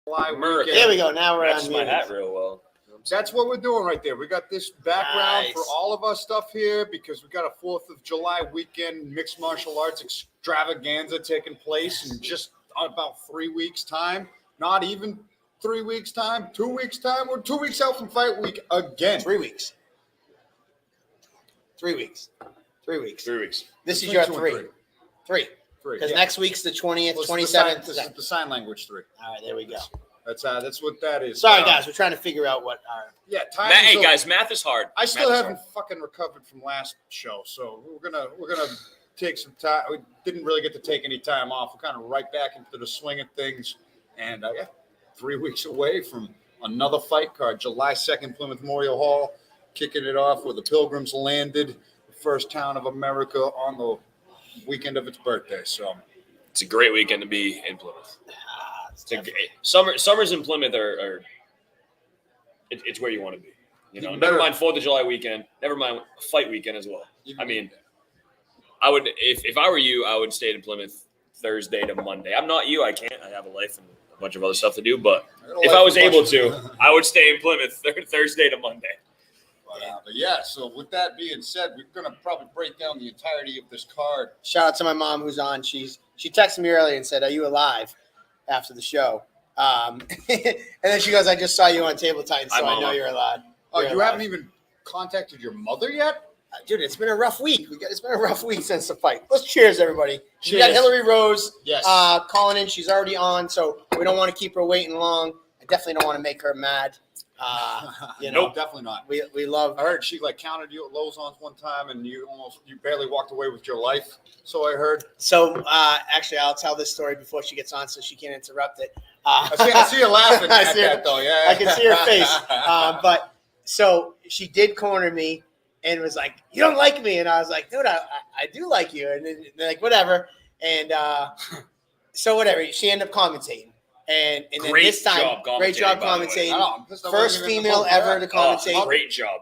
America. There we go. Now we're Matches on my mute. hat real well. That's what we're doing right there. We got this background Nice. for all of our stuff here because we got a 4th of July weekend mixed martial arts extravaganza taking place in just about 3 weeks' time. Not even 3 weeks' time, 2 weeks' time. We're 2 weeks out from fight week again. 3 weeks. 3 weeks. 3 weeks. 3 weeks. This is Between your 2 and three. 3. Because yeah. next week's the 20th, Well, 27th. This is the sign language 3. All right, there we go. That's what that is. Sorry, guys. We're trying to figure out what our Yeah, time. Hey guys, math is hard. I still Math is haven't fucking recovered from last show, so we're gonna take some time. We didn't really get to take any time off. We're kind of right back into the swing of things, and 3 weeks away from another fight card, July 2nd, Plymouth Memorial Hall, kicking it off where the Pilgrims landed, the first town of America on the weekend of its birthday. So It's a great weekend to be in Plymouth. Summers in Plymouth are it's where you want to be. You know, never mind 4th of July weekend, never mind fight weekend as well. I mean, I would if I were you, I would stay in Plymouth Thursday to Monday. I'm not you, I can't. I have a life and a bunch of other stuff to do, but if I was able to, I would stay in Plymouth Thursday to Monday. But yeah, so with that being said, we're going to probably break down the entirety of this card. shout out to my mom who's on. She texted me earlier and said, "Are you alive?" After the show. And then she goes, "I just saw you on Table Titan, so I know you're alive." Oh, you haven't even contacted your mother yet? Dude, it's been a rough week. It's been a rough week since the fight. Let's cheers, everybody. Cheers. We got Hilarie Rose Yes. calling in. She's already on, so we don't want to keep her waiting long. I definitely don't want to make her mad. Nope, definitely not. We love. I heard she counted you at Lozon's one time, and you barely walked away with your life. So I heard. So actually, I'll tell this story before she gets on, so she can't interrupt it. I see you laughing I at see that, her- though. Yeah, I can see her face. But so she did corner me and was like, "You don't like me," and I was like, "Dude, I do like you," and then, like whatever. And so whatever. She ended up commentating. And then this time, great job commentating. First female ever to commentate. Great job.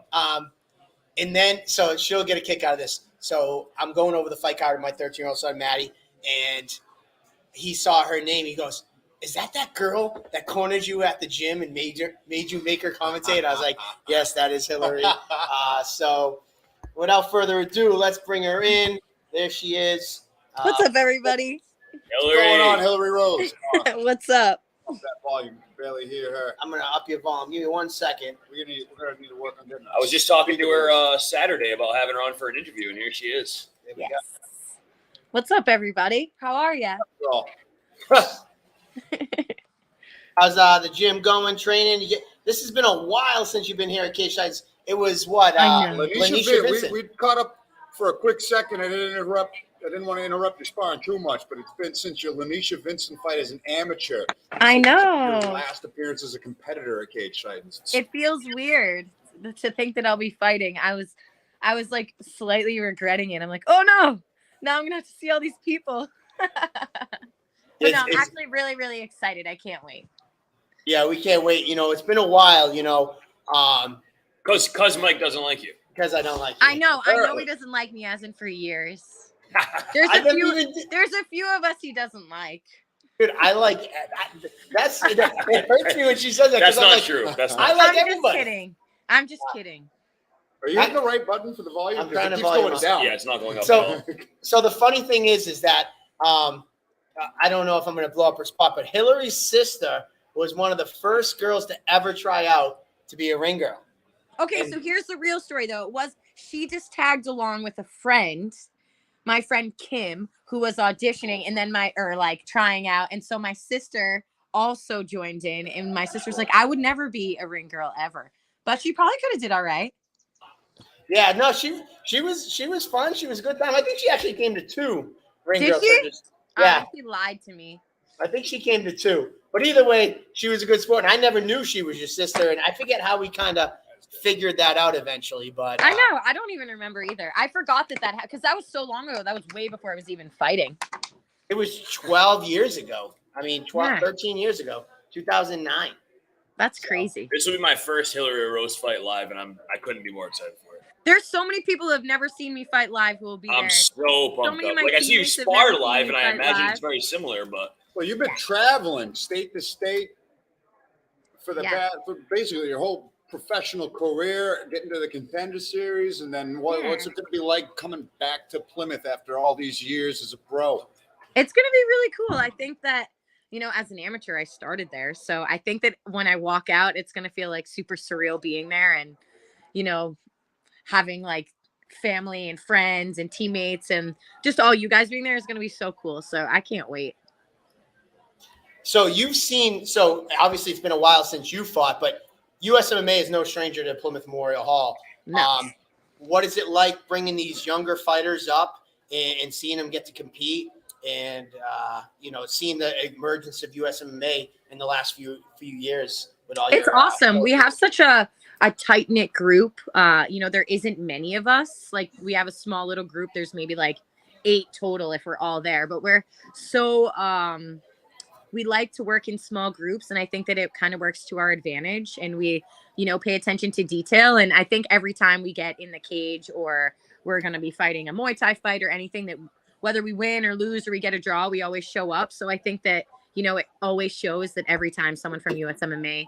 And then, so she'll get a kick out of this. So I'm going over the fight card with my 13-year-old son, Maddie, and he saw her name. He goes, "Is that girl that cornered you at the gym and made you make her commentate?" I was like, "Yes, that is Hilarie." So without further ado, let's bring her in. There she is. What's up, everybody? What's going on, Hilarie Rose? What's up? That volume, barely hear her. I'm gonna up your volume. Give me 1 second. We're gonna need to work on getting. I was just talking to her Saturday about having her on for an interview, and here she is. Yes. What's up, everybody? How are ya? How's the gym going? Training? This has been a while since you've been here at K-Shites. It was what? Lanisha Vincent. We caught up for a quick second. I didn't want to interrupt your sparring too much, but it's been since your Lanisha Vincent fight as an amateur. I know. Your last appearance as a competitor at Cage Titans. It feels weird to think that I'll be fighting. I was like slightly regretting it. I'm like, oh no, now I'm gonna have to see all these people. But no, I'm actually really, really excited. I can't wait. Yeah, we can't wait. It's been a while. Because Mike doesn't like you. Because I don't like you. I know he doesn't like me, as in for years. There's a few of us he doesn't like. Dude, I like that's it hurts me when she says that. That's not like, true. That's not. I like I'm everybody. just kidding. I'm just kidding. Are you hitting the right button for the volume? I'm trying to it keeps volume going up. down. Yeah, it's not going up. So the funny thing is that I don't know if I'm going to blow up her spot, but Hilarie's sister was one of the first girls to ever try out to be a ring girl. Okay, so here's the real story, though. She just tagged along with a friend, my friend Kim, who was auditioning and then trying out. And so my sister also joined in, and my sister's like, I would never be a ring girl ever, but she probably could have did all right. Yeah, no, she was fun. She was a good time. I think she actually came to 2 ring Did girls. she? Yeah, she lied to me. I think she came to 2. But either way, she was a good sport, and I never knew she was your sister. And I forget how we kind of figured that out eventually. But I know, I don't even remember either. I forgot that because that was so long ago. That was way before I was even fighting. It was 12 years ago. I mean, 13 years ago, 2009. That's crazy. This will be my first Hilarie Rose fight live, and I couldn't be more excited for it. There's so many people who have never seen me fight live who will be there. I'm so pumped many up. of my I see you teammates have spar never live, seen and me I fight imagine live. it's very similar, but Well, you've been traveling state to state, for the Yeah. for basically your whole professional career, getting to the Contender Series, and then what's it going to be like coming back to Plymouth after all these years as a pro? It's going to be really cool. I think that, as an amateur, I started there. So I think that when I walk out, it's going to feel like super surreal being there and, having like family and friends and teammates and just all you guys being there is going to be so cool. So I can't wait. So obviously it's been a while since you fought, but USMMA is no stranger to Plymouth Memorial Hall. No. What is it like bringing these younger fighters up and seeing them get to compete and, seeing the emergence of USMMA in the last few years with all It's awesome. We have such a tight-knit group. There isn't many of us. Like, we have a small little group. There's maybe like 8 total if we're all there, but we're so we like to work in small groups, and I think that it kind of works to our advantage, and we pay attention to detail. And I think every time we get in the cage or we're going to be fighting a Muay Thai fight or anything, that whether we win or lose or we get a draw, we always show up. So I think that it always shows that every time someone from USMMA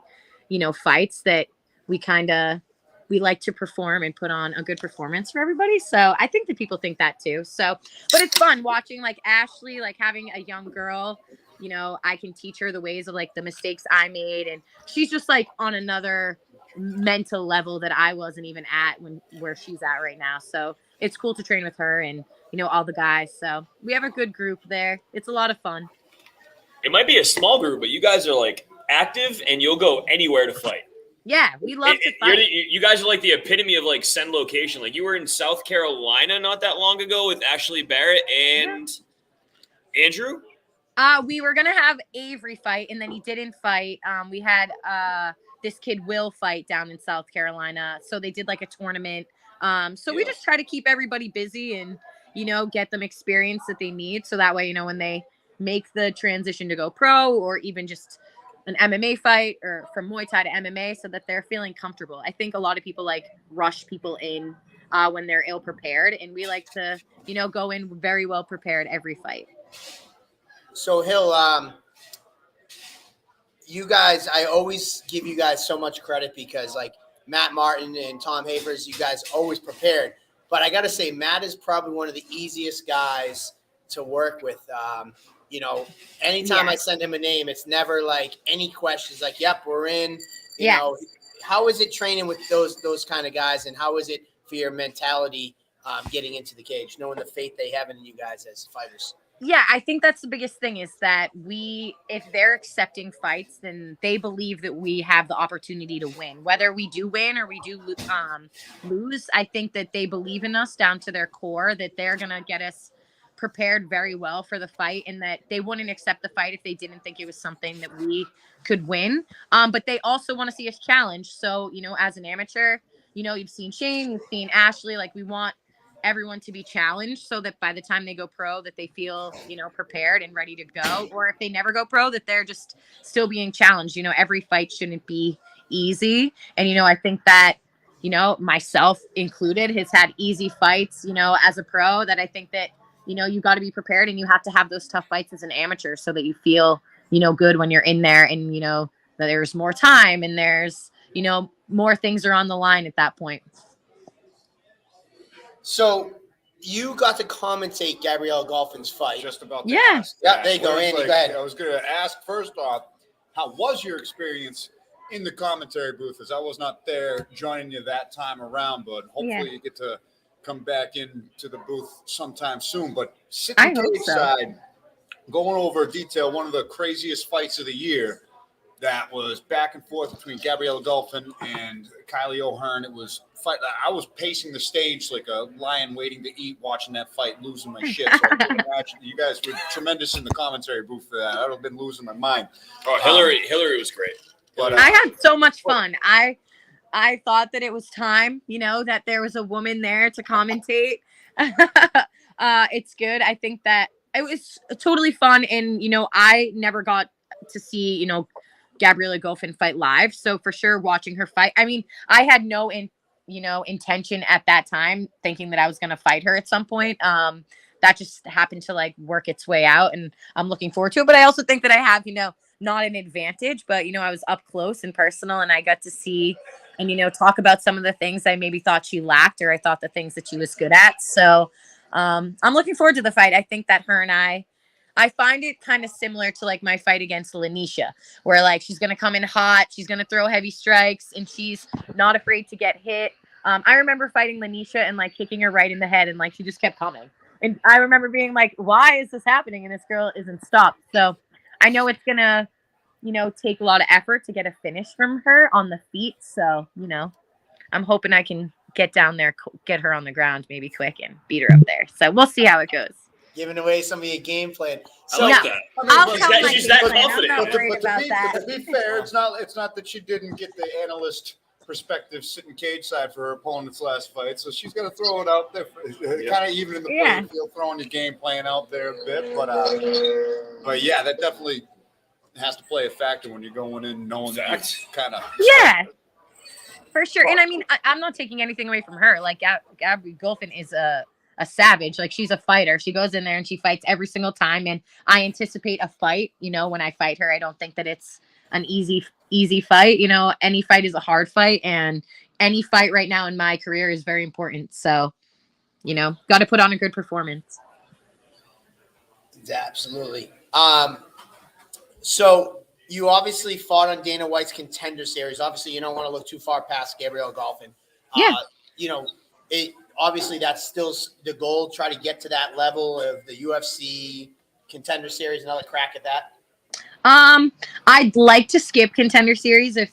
fights, that we like to perform and put on a good performance for everybody. So I think that people think that too. So, but it's fun watching like Ashley, like having a young girl, I can teach her the ways of like the mistakes I made. And she's just like on another mental level that I wasn't even at where she's at right now. So it's cool to train with her and, all the guys. So we have a good group there. It's a lot of fun. It might be a small group, but you guys are like active and you'll go anywhere to fight. Yeah, we love to fight. You guys are like the epitome of like send location. Like you were in South Carolina not that long ago with Ashley Barrett and Andrew. We were gonna have Avery fight, and then he didn't fight. We had this kid Will fight down in South Carolina, so they did like a tournament. We just try to keep everybody busy and get them experience that they need, so that way when they make the transition to go pro or even just an MMA fight or from Muay Thai to MMA, so that they're feeling comfortable. I think a lot of people like rush people in when they're ill prepared, and we like to go in very well prepared every fight. So Hill, you guys, I always give you guys so much credit because like Matt Martin and Tom Havers, you guys always prepared. But I got to say, Matt is probably one of the easiest guys to work with. Anytime I send him a name, it's never like any questions. Like, yep, we're in. You know, how is it training with those kind of guys, and how is it for your mentality getting into the cage, knowing the faith they have in you guys as fighters? Yeah, I think that's the biggest thing is that if they're accepting fights, then they believe that we have the opportunity to win. Whether we do win or we do lose, I think that they believe in us down to their core, that they're going to get us prepared very well for the fight, and that they wouldn't accept the fight if they didn't think it was something that we could win. But they also want to see us challenge. So, as an amateur, you've seen Shane, you've seen Ashley, like we want everyone to be challenged so that by the time they go pro that they feel prepared and ready to go, or if they never go pro that they're just still being challenged. Every fight shouldn't be easy, and I think that myself included has had easy fights as a pro, that I think that you got to be prepared, and you have to have those tough fights as an amateur so that you feel good when you're in there, and that there's more time and there's more things are on the line at that point. So you got to commentate Gabrielle Golfin's fight. Just about to ask that. There you go, Andy. Go ahead. I was going to ask first off, how was your experience in the commentary booth? As I was not there joining you that time around, but hopefully you get to come back into the booth sometime soon. But sitting stateside, going over detail, one of the craziest fights of the year that was back and forth between Gabrielle Golfin and Kylie O'Hearn. It was fight. I was pacing the stage like a lion waiting to eat, watching that fight, losing my shit. So I can imagine you guys were tremendous in the commentary booth for that. I would have been losing my mind. Oh, Hilarie was great. But I had so much fun. I thought that it was time, that there was a woman there to commentate. It's good. I think that it was totally fun. And, I never got to see, Gabrielle Golfin fight live. So for sure watching her fight, I mean, I had no intention at that time thinking that I was going to fight her at some point. That just happened to like work its way out, and I'm looking forward to it. But I also think that I have, not an advantage, but, I was up close and personal, and I got to see and, talk about some of the things I maybe thought she lacked, or I thought the things that she was good at. So I'm looking forward to the fight. I think that her and I find it kind of similar to like my fight against Lanisha, where like she's going to come in hot, she's going to throw heavy strikes, and she's not afraid to get hit. I remember fighting Lanisha and like kicking her right in the head, and like she just kept coming. And I remember being like, why is this happening? And this girl isn't stopped. So I know it's going to, take a lot of effort to get a finish from her on the feet. So, I'm hoping I can get down there, get her on the ground maybe quick and beat her up there. So we'll see how it goes. Giving away some of your game plan. I like that. I'll tell my she's game that plan. I'm confident. not worried about that. To be fair, it's not that she didn't get the analyst perspective sitting cage side for her opponent's last fight, so she's going to throw it out there, kind of even in the playing field, throwing your game plan out there a bit. But yeah, that definitely has to play a factor when you're going in knowing that kind of for sure. And I mean, I'm not taking anything away from her. Like Gabby Golfin is a savage. Like she's a fighter. She goes in there and she fights every single time. And I anticipate a fight, when I fight her. I don't think that it's an easy fight. Any fight is a hard fight, and any fight right now in my career is very important. So, got to put on a good performance. Absolutely. So you obviously fought on Dana White's Contender Series. Obviously, you don't want to look too far past Gabrielle Golfin. Obviously that's still the goal. Try to get to that level of the UFC Contender Series. Another crack at that. I'd like to skip Contender Series if,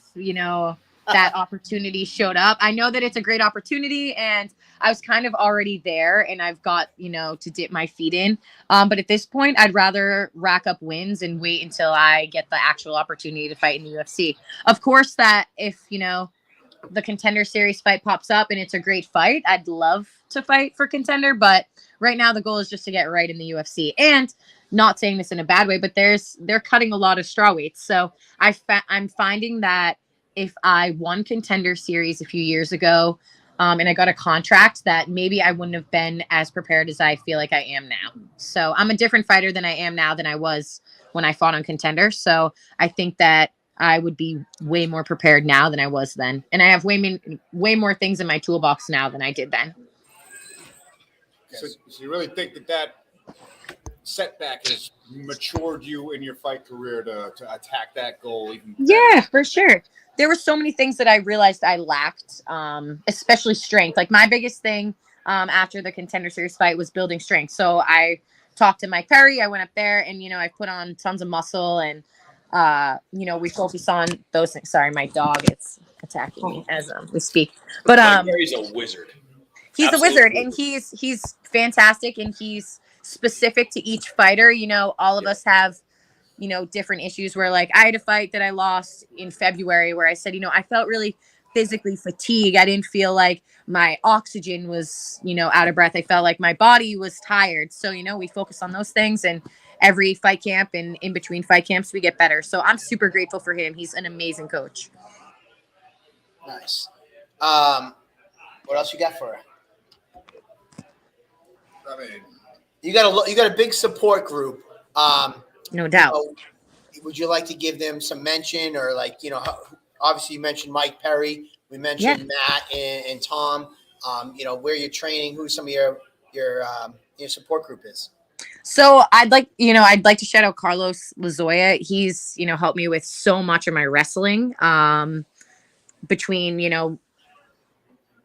that opportunity showed up. I know that it's a great opportunity, and I was kind of already there, and I've got, to dip my feet in. But at this point, I'd rather rack up wins and wait until I get the actual opportunity to fight in the UFC. Of course, that if, the Contender Series fight pops up and it's a great fight, I'd love to fight for Contender. But right now, the goal is just to get right in the UFC. And not saying this in a bad way, but they're cutting a lot of straw weights. So I'm finding that if I won Contender Series a few years ago, and I got a contract, that maybe I wouldn't have been as prepared as I feel like I am now. So I'm a different fighter than I am now than I was when I fought on Contender. So I think that I would be way more prepared now than I was then. And I have way more things in my toolbox now than I did then. So you really think that setback has matured you in your fight career to attack that goal even better? Yeah, for sure. There were so many things that I realized I lacked, especially strength. Like my biggest thing after the Contender Series fight was building strength. So I talked to Mike Perry. I went up there and, I put on tons of muscle, and, we focus on those things. Sorry, my dog, it's attacking me as we speak. But Mike Perry's a wizard. He's Absolutely. a wizard, and he's fantastic, and he's specific to each fighter. All of us have, different issues where like I had a fight that I lost in February where I said, I felt really physically fatigued. I didn't feel like my oxygen was, out of breath. I felt like my body was tired. So, we focus on those things, and every fight camp and in between fight camps, we get better. So I'm super grateful for him. He's an amazing coach. Nice. What else you got for her? I mean, you got a big support group. No doubt. Would you like to give them some mention, or like, obviously you mentioned Mike Perry, we mentioned Matt and Tom, where you're training, who some of your support group is? So I'd like to shout out Carlos Lazoya. He's, helped me with so much of my wrestling, between,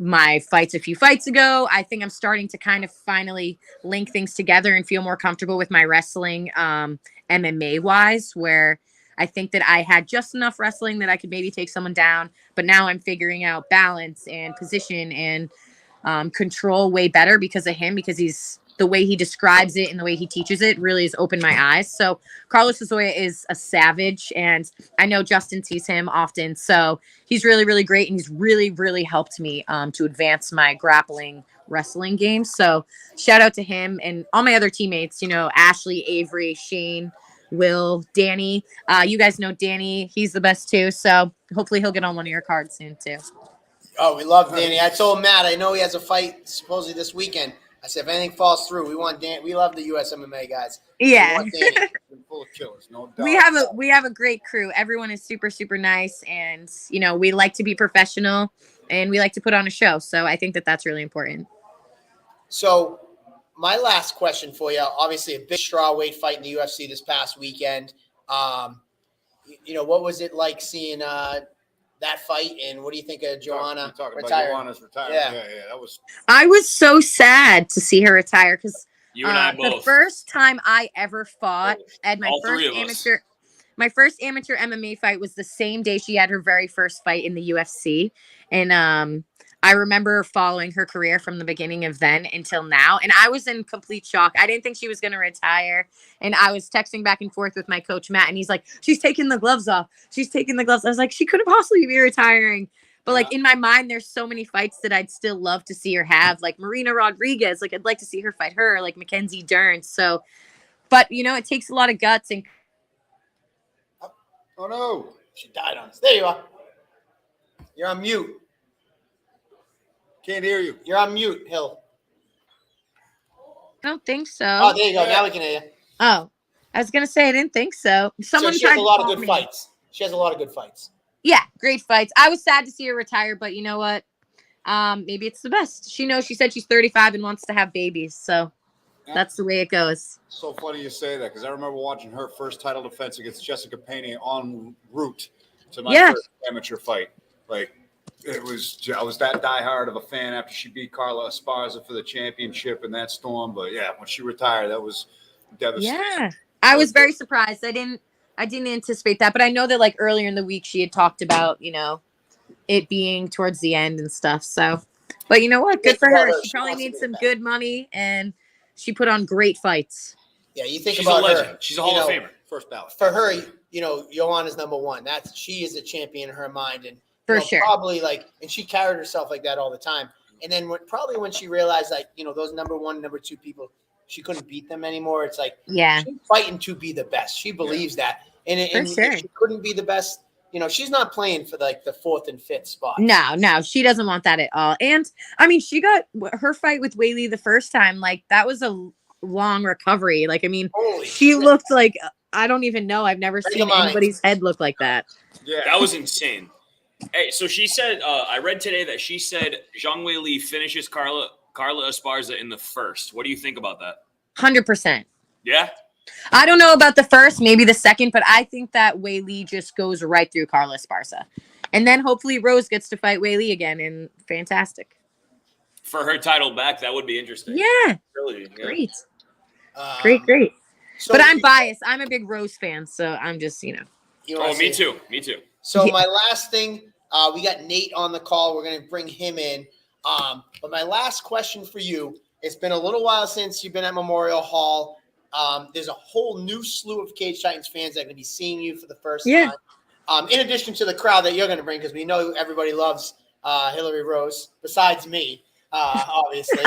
my fights a few fights ago. I think I'm starting to kind of finally link things together and feel more comfortable with my wrestling, MMA wise, where I think that I had just enough wrestling that I could maybe take someone down, but now I'm figuring out balance and position and control way better because of him, because the way he describes it and the way he teaches it really has opened my eyes. So Carlos Lazoya is a savage, and I know Justin sees him often. So he's really, really great. And he's really, really helped me to advance my grappling wrestling game. So shout out to him and all my other teammates, Ashley, Avery, Shane, Will, Danny. You guys know Danny. He's the best too. So hopefully he'll get on one of your cards soon too. Oh, we love Danny. I told Matt, I know he has a fight supposedly this weekend. I said, if anything falls through, we want Dan. We love the US MMA guys. Yeah. We want Danny. full of killers, no doubt. We have a great crew. Everyone is super, super nice, and we like to be professional, and we like to put on a show. So I think that that's really important. So my last question for you, obviously a big strawweight fight in the UFC this past weekend. What was it like seeing that fight, and what do you think of Joanna retiring? Joanna's retiring. Yeah, that was. I was so sad to see her retire because you and I both. The first time I ever fought at All three of us. My first amateur MMA fight was the same day she had her very first fight in the UFC, and I remember following her career from the beginning of then until now, and I was in complete shock. I didn't think she was going to retire, and I was texting back and forth with my coach, Matt, and he's like, she's taking the gloves off. She's taking the gloves. I was like, she couldn't possibly be retiring. But, like, in my mind, there's so many fights that I'd still love to see her have, like Marina Rodriguez. Like, I'd like to see her fight her, like Mackenzie Dern. So, but, it takes a lot of guts. And oh, no. She died on us. There you are. You're on mute. Can't hear you. You're on mute, Hill. I don't think so. Oh, there you go. Now we can hear you. Oh, I was going to say I didn't think so. Someone she has a lot of call good me. fights. She has a lot of good fights. Yeah, great fights. I was sad to see her retire, but you know what? Maybe it's the best. She said she's 35 and wants to have babies, so that's the way it goes. So funny you say that because I remember watching her first title defense against Jessica Pena en route to my first amateur fight. Like, I was that diehard of a fan after she beat Carla Esparza for the championship in that storm. But yeah, when she retired, that was devastating. Yeah, I was very surprised. I didn't anticipate that, but I know that like earlier in the week she had talked about it being towards the end and stuff. So, but you know what? Good for her. She probably needs some good money, and she put on great fights. Yeah, you think she's about a legend. her. She's a Hall of Famer. First ballot for her. Joanna's number one. She is a champion in her mind, and for sure, probably and she carried herself like that all the time. And then when she realized those number one, number two people, she couldn't beat them anymore. It's like she's fighting to be the best. She believes that, and sure. if she couldn't be the best. She's not playing for the fourth and fifth spot. No, she doesn't want that at all. And I mean, she got her fight with Weili the first time. Like that was a long recovery. Like, I mean, she looked like, I don't even know. I've never seen anybody's head look like that. Yeah, that was insane. Hey, so she said, I read today that she said Zhang Weili finishes Carla Esparza in the first. What do you think about that? 100%. Yeah. I don't know about the first, maybe the second, but I think that Weili just goes right through Carla Esparza. And then hopefully Rose gets to fight Weili again, and fantastic. For her title back, that would be interesting. Yeah. Really, great. Great. So but I'm biased. I'm a big Rose fan, so I'm just, me too. So my last thing, we got Nate on the call. We're going to bring him in. But my last question for you, it's been a little while since you've been at Memorial Hall. There's a whole new slew of Cage Titans fans that are going to be seeing you for the first time. In addition to the crowd that you're going to bring, because we know everybody loves Hilarie Rose, besides me, obviously.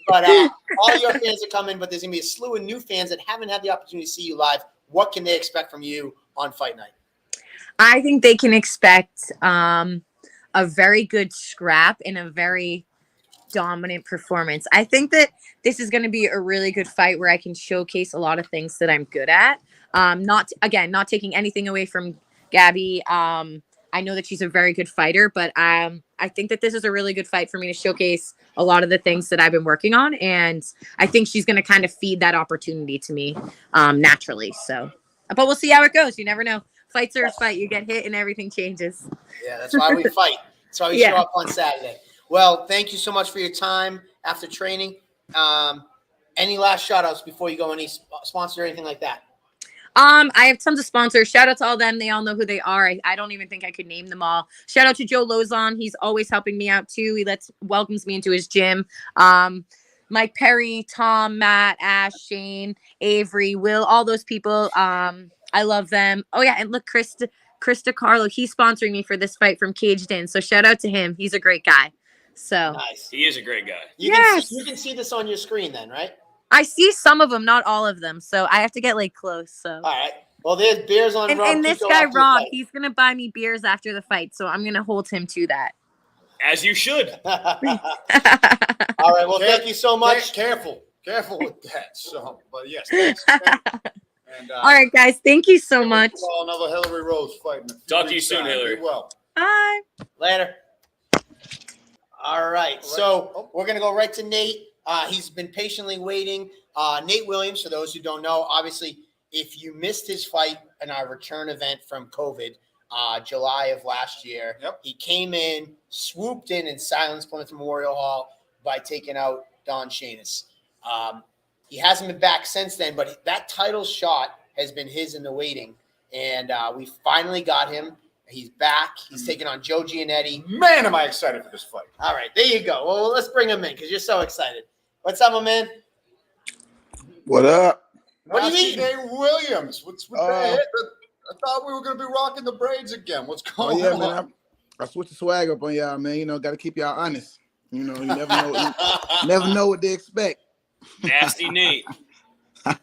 But all your fans are coming, but there's going to be a slew of new fans that haven't had the opportunity to see you live. What can they expect from you on fight night? I think they can expect a very good scrap and a very dominant performance. I think that this is going to be a really good fight where I can showcase a lot of things that I'm good at. Not taking anything away from Gabby. I know that she's a very good fighter, but I think that this is a really good fight for me to showcase a lot of the things that I've been working on. And I think she's going to kind of feed that opportunity to me naturally. So, but we'll see how it goes. You never know. Fights are a fight. You get hit and everything changes. Yeah, that's why we fight. That's why we show up on Saturday. Well, thank you so much for your time after training. Any last shout outs before you go? Any sponsor or anything like that? I have tons of sponsors. Shout out to all them. They all know who they are. I don't even think I could name them all. Shout out to Joe Lozon. He's always helping me out too. He welcomes me into his gym. Mike Perry, Tom, Matt, Ash, Shane, Avery, Will, all those people. I love them. Oh yeah, and look, Krista Carlo, he's sponsoring me for this fight from Caged In. So shout out to him. He's a great guy. So nice. He is a great guy. You can see this on your screen then, right? I see some of them, not all of them. So I have to get close. So all right. Well, there's beers on Rob. And this guy Rob, he's gonna buy me beers after the fight, so I'm gonna hold him to that. As you should. All right. Well, thank you so much. Careful with that. So, but yes, thanks. And, All right, guys. Thank you so much. Another Hilarie Rose fight. Talk to you soon, Hilarie. Be well. Bye. Later. All right. So we're going to go right to Nate. He's been patiently waiting. Nate Williams, for those who don't know, obviously, if you missed his fight in our return event from COVID, July of last year, he came in, swooped in and silenced Plymouth Memorial Hall by taking out Don Shanis. He hasn't been back since then, but that title shot has been his in the waiting. And we finally got him. He's back. He's taking on Joe Giannetti. Man, am I excited for this fight. All right, there you go. Well, let's bring him in because you're so excited. What's up, my man? What up? What do you mean? Nate Williams. What's with that? I thought we were going to be rocking the braids again. What's going on? Man. I switched the swag up on y'all, man. You know, got to keep y'all honest. You know, you never know. You never know what they expect. Nasty Nate.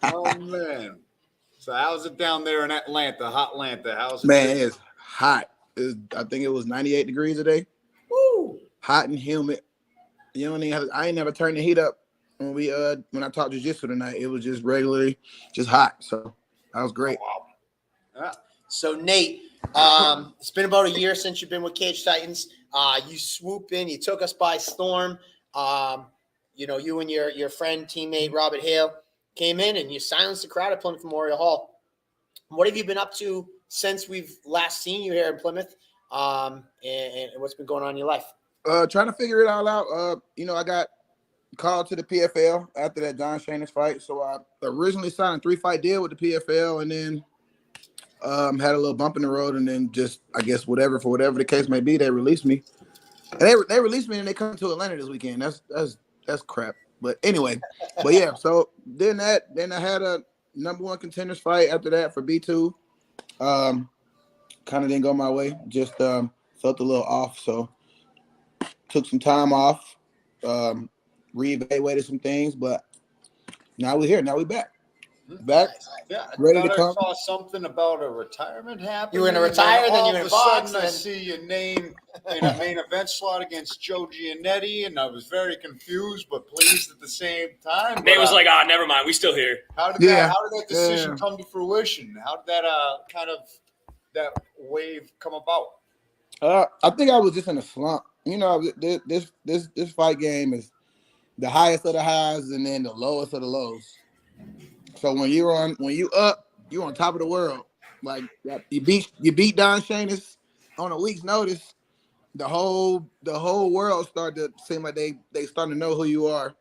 Oh, man. So how's it down there in Atlanta, hot Atlanta? How's it? Man, it's hot. I think it was 98 degrees today. Woo! Hot and humid. You don't even I ain't never turned the heat up when I taught jiu-jitsu tonight. It was just regularly just hot. So that was great. Oh, wow. Yeah. So, Nate, it's been about a year since you've been with Cage Titans. You swooped in. You took us by storm. You and your friend, teammate, Robert Hale, came in and you silenced the crowd at Plymouth Memorial Hall. What have you been up to since we've last seen you here in Plymouth, and what's been going on in your life? Trying to figure it all out. I got called to the PFL after that Don Shanis fight. So I originally signed a 3-fight deal with the PFL and then had a little bump in the road and then just, I guess, for whatever the case may be, they released me. And they released me and they come to Atlanta this weekend. That's crap. But anyway, yeah, so then I had a number 1 contenders fight after that for B2. Kind of didn't go my way. Just felt a little off. So took some time off, reevaluated some things, but now we're here. Now we're back. Yeah, Ready to come. I saw something about a retirement happening. You were going to retire, then you're going to box. I see your name in a main event slot against Joe Giannetti, and I was very confused but pleased at the same time. Nate was like, never mind. We still here. How did that decision come to fruition? How did that that wave come about? I think I was just in a slump. You know, this fight game is the highest of the highs and then the lowest of the lows. So when you're up, you're on top of the world. Like you beat Don Shanis on a week's notice. The whole world started to seem like they starting to know who you are.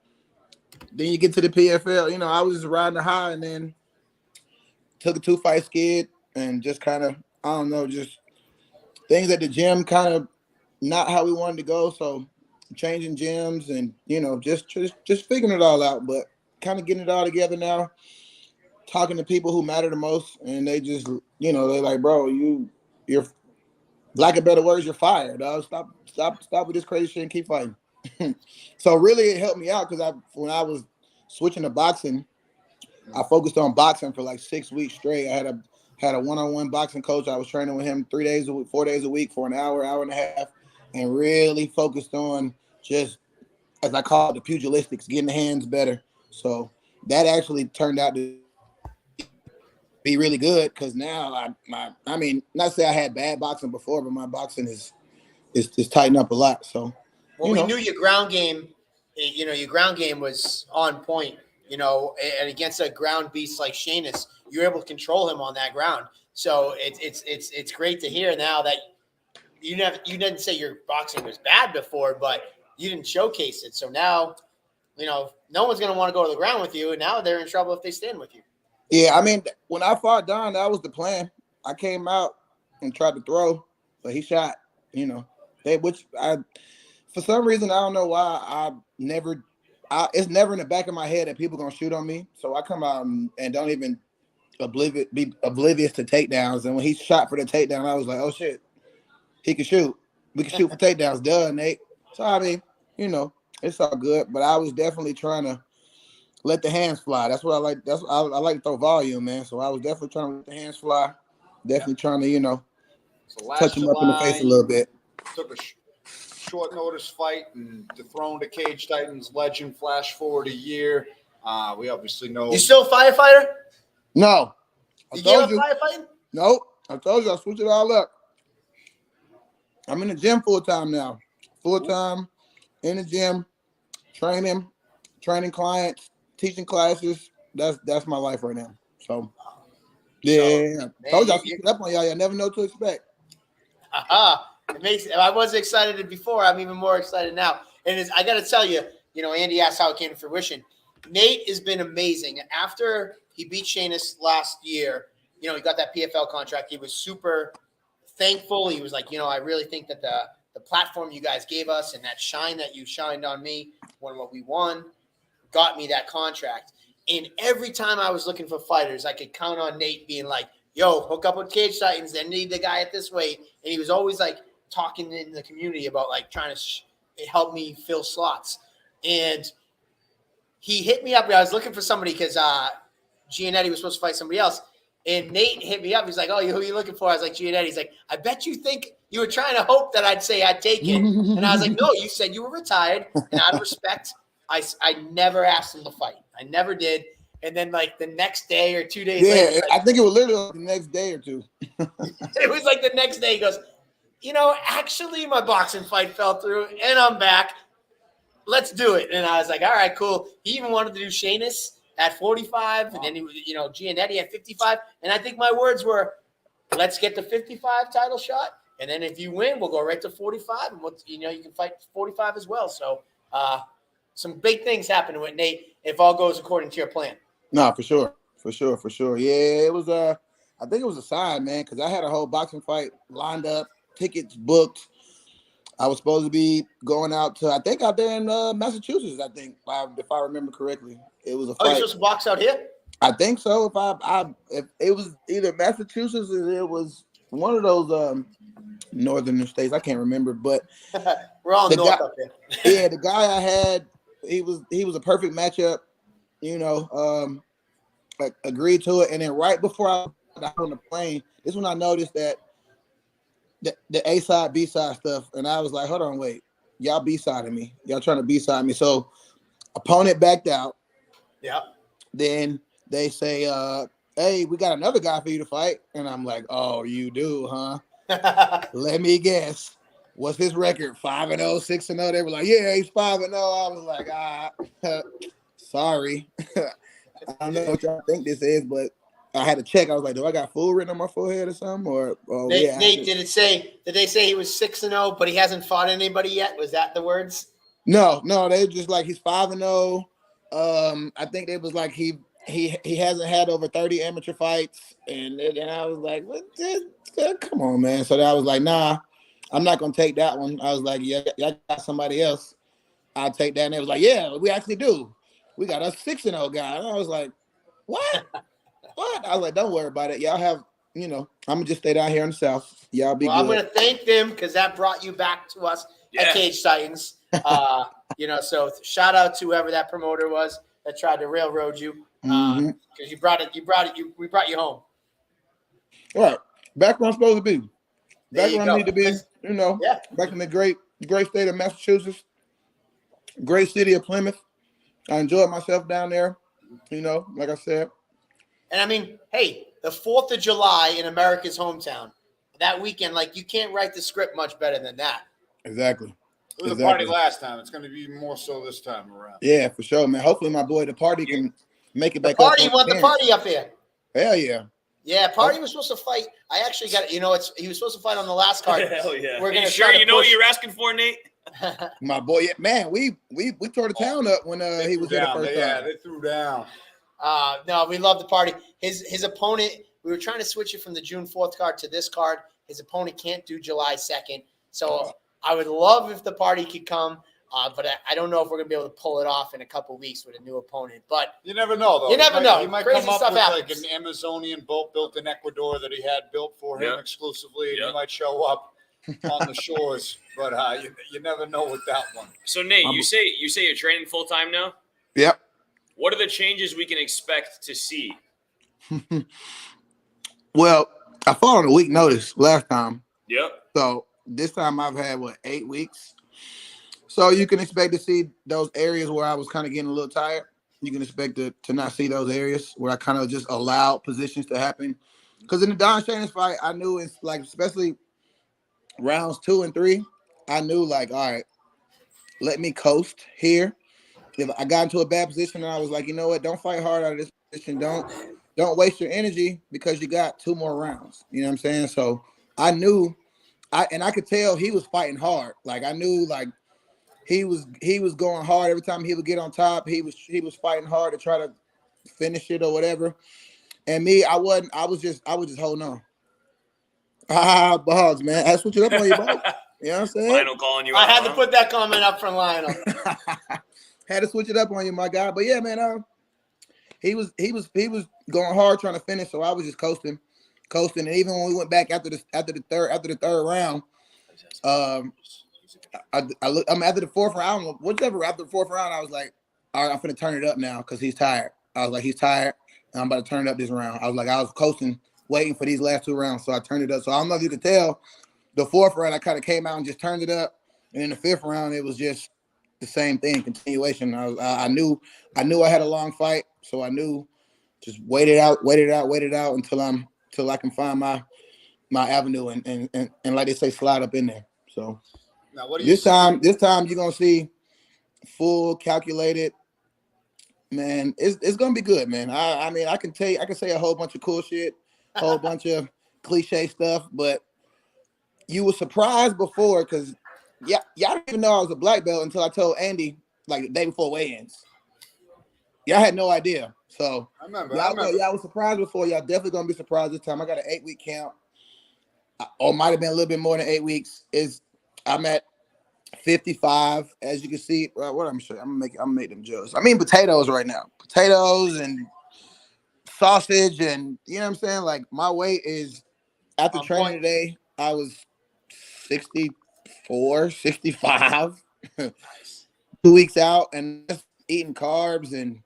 Then you get to the PFL. You know, I was just riding the high and then took a 2-fight skid and just kind of, I don't know, just things at the gym kind of not how we wanted to go. So changing gyms and, you know, just figuring it all out, but kind of getting it all together now. Talking to people who matter the most, and they just, you know, they're like, bro, you're, lack of better words, you're fired. Stop with this crazy shit and keep fighting. So really, it helped me out because when I was switching to boxing, I focused on boxing for like 6 weeks straight. I had a one-on-one boxing coach. I was training with him 4 days a week for an hour and a half, and really focused on just, as I call it, the pugilistics, getting the hands better. So that actually turned out to be really good because now I mean, not say I had bad boxing before, but my boxing is tightened up a lot. So we knew your ground game, your ground game was on point, and against a ground beast like Shanis, you're able to control him on that ground. So it's great to hear now that you didn't say your boxing was bad before, but you didn't showcase it. So now, no one's going to want to go to the ground with you, and now they're in trouble if they stand with you. Yeah, I mean, when I fought Don, that was the plan. I came out and tried to throw, but he shot, for some reason, I don't know why, it's never in the back of my head that people going to shoot on me. So I come out and don't even be oblivious to takedowns. And when he shot for the takedown, I was like, oh, shit, he can shoot. We can shoot for takedowns. Duh, Nate. So, I mean, it's all good. But I was definitely trying to let the hands fly. That's what I like. I like to throw volume, man. So I was definitely trying to let the hands fly. Definitely trying to, touch him up in the face a little bit. Took a short notice fight and dethroned a Cage Titans legend. Flash forward a year. We obviously know. You still a firefighter? No. You gave up firefighting? Nope. I told you I switched it all up. I'm in the gym full time now. Full time in the gym, training clients, teaching classes. That's my life right now. So yeah, I told you I switched it up on y'all. Y'all never know what to expect. It makes. I wasn't excited before. I'm even more excited now. And I got to tell you, Andy asked how it came to fruition. Nate has been amazing. After he beat Sheamus last year, he got that PFL contract. He was super thankful. He was like, I really think that the platform you guys gave us and that shine that you shined on me when what we won got me that contract. And every time I was looking for fighters, I could count on Nate being like, yo, hook up with Cage Titans. They need the guy at this weight. And he was always like talking in the community about like trying to help me fill slots. And he hit me up. I was looking for somebody because Giannetti was supposed to fight somebody else. And Nate hit me up. He's like, oh, who are you looking for? I was like, Giannetti. He's like, I bet you think you were trying to hope that I'd say I'd take it. And I was like, no, you said you were retired. And out of respect, I never asked him to fight. I never did. And then like the next day or 2 days later. I think it was literally the next day or two. It was like the next day. He goes, actually my boxing fight fell through and I'm back. Let's do it. And I was like, all right, cool. He even wanted to do Sheamus at 45, and then he was, Giannetti at 55. And I think my words were, let's get the 55 title shot. And then if you win, we'll go right to 45. And you can fight 45 as well. So some big things happen with Nate if all goes according to your plan. No, for sure. Yeah, it was I think it was a sign, man, because I had a whole boxing fight lined up, tickets booked. I was supposed to be going out to, I think out there in Massachusetts, if I remember correctly. It was a fight. Oh, you're supposed to box out here? I think so. If it was either Massachusetts or it was one of those northern states, I can't remember. But we're all north up there. Yeah, the guy I had, he was a perfect matchup. Agreed to it, and then right before I got on the plane, this is when I noticed that the A side, B side stuff, and I was like, hold on, wait, y'all B siding me, y'all trying to B side me. So opponent backed out. Yeah. Then they say, hey, we got another guy for you to fight. And I'm like, oh, you do, huh? Let me guess. What's his record? 5-0, 6-0? They were like, yeah, he's 5-0. I was like, sorry. I don't know what y'all think this is, but I had to check. I was like, do I got fool written on my forehead or something? Nate, did they say he was 6-0, but he hasn't fought anybody yet? Was that the words? No, they just like he's 5-0. I think it was like he hasn't had over 30 amateur fights, and I was like, what? Come on, man. So I was like, nah, I'm not gonna take that one. I was like, yeah, I got somebody else. I'll take that. And they was like, yeah, we actually do. We got a 6-0 guy. And I was like, what? What? I was like, don't worry about it. Y'all have, I'm gonna just stay down here in the South. Y'all be good. I'm gonna thank them because that brought you back to us at Cage Titans. So shout out to whoever that promoter was that tried to railroad you. Because we brought you home. All right. Back where I'm supposed to be. Back where I need to be. Back in the great state of Massachusetts. Great city of Plymouth. I enjoyed myself down there, like I said. And I mean, hey, the 4th of July in America's hometown, that weekend, like you can't write the script much better than that. Exactly. It was a party last time. It's going to be more so this time around. Yeah, for sure, man. Hopefully my boy, the party can make it back up. You want the party up here. Hell yeah. Yeah, Party was supposed to fight. I actually got it. He was supposed to fight on the last card. Hell yeah. We're gonna sure you know what you're asking for, Nate? My boy, yeah, man, we tore the town up when he was here the first time. Yeah, they threw down. No, we love the Party. His opponent, we were trying to switch it from the June 4th card to this card. His opponent can't do July 2nd. So I would love if the Party could come. But I don't know if we're going to be able to pull it off in a couple of weeks with a new opponent. But you never know, though. You never know. He might Crazy come up stuff with happens. like an Amazonian boat built in Ecuador that he had built for him exclusively. And Yep. he might show up on the shores. But you never know with that one. So, Nate, you say you're training full-time now? Yep. What are the changes we can expect to see? Well, I fought on a week notice last time. Yep. So this time I've had, 8 weeks? So you can expect to see those areas where I was kind of getting a little tired. to not see those areas where I kind of just allowed positions to happen. Because in the Don Shannon's fight, I knew it's like, especially rounds 2 and 3, I knew like, all right, let me coast here. If I got into a bad position and I was like, you know what, don't fight hard out of this position. Don't waste your energy because you got 2 more rounds. You know what I'm saying? So I knew I could tell he was fighting hard. Like I knew like he was going hard every time he would get on top. He was fighting hard to try to finish it or whatever. And me, I was just holding on. Boggs, man. I switch it up on you, Boggs. You know what I'm saying? Lionel calling you I out, had to put that comment up from Lionel. Had to switch it up on you, my guy. But yeah, man, he was going hard trying to finish, so I was just coasting. And even when we went back after the third round, I'm after the 4th round, whichever after the 4th round, I was like, all right, I'm finna turn it up now because he's tired. I was like, he's tired, and I'm about to turn it up this round. I was coasting, waiting for these last 2 rounds, so I turned it up. So I don't know if you could tell, the 4th round I kind of came out and just turned it up, and in the 5th round it was just the same thing, continuation. I knew I had a long fight, so I knew just wait it out until I can find my avenue and like they say, slide up in there. So now, what do this time you're gonna see full calculated. Man, it's gonna be good, man. I mean, I can say a whole bunch of cool shit, whole bunch of cliche stuff, but you were surprised before because y'all didn't even know I was a black belt until I told Andy like the day before weigh-ins. Y'all had no idea. So I remember. Y'all was surprised before. Y'all definitely gonna be surprised this time. I got an 8-week count, or might have been a little bit more than 8 weeks. I'm at 55, as you can see. What I'm sure I'm gonna make them judge. I mean potatoes right now, potatoes and sausage, and you know what I'm saying. Like my weight is after training today, I was 64, 65. 2 weeks out, and just eating carbs and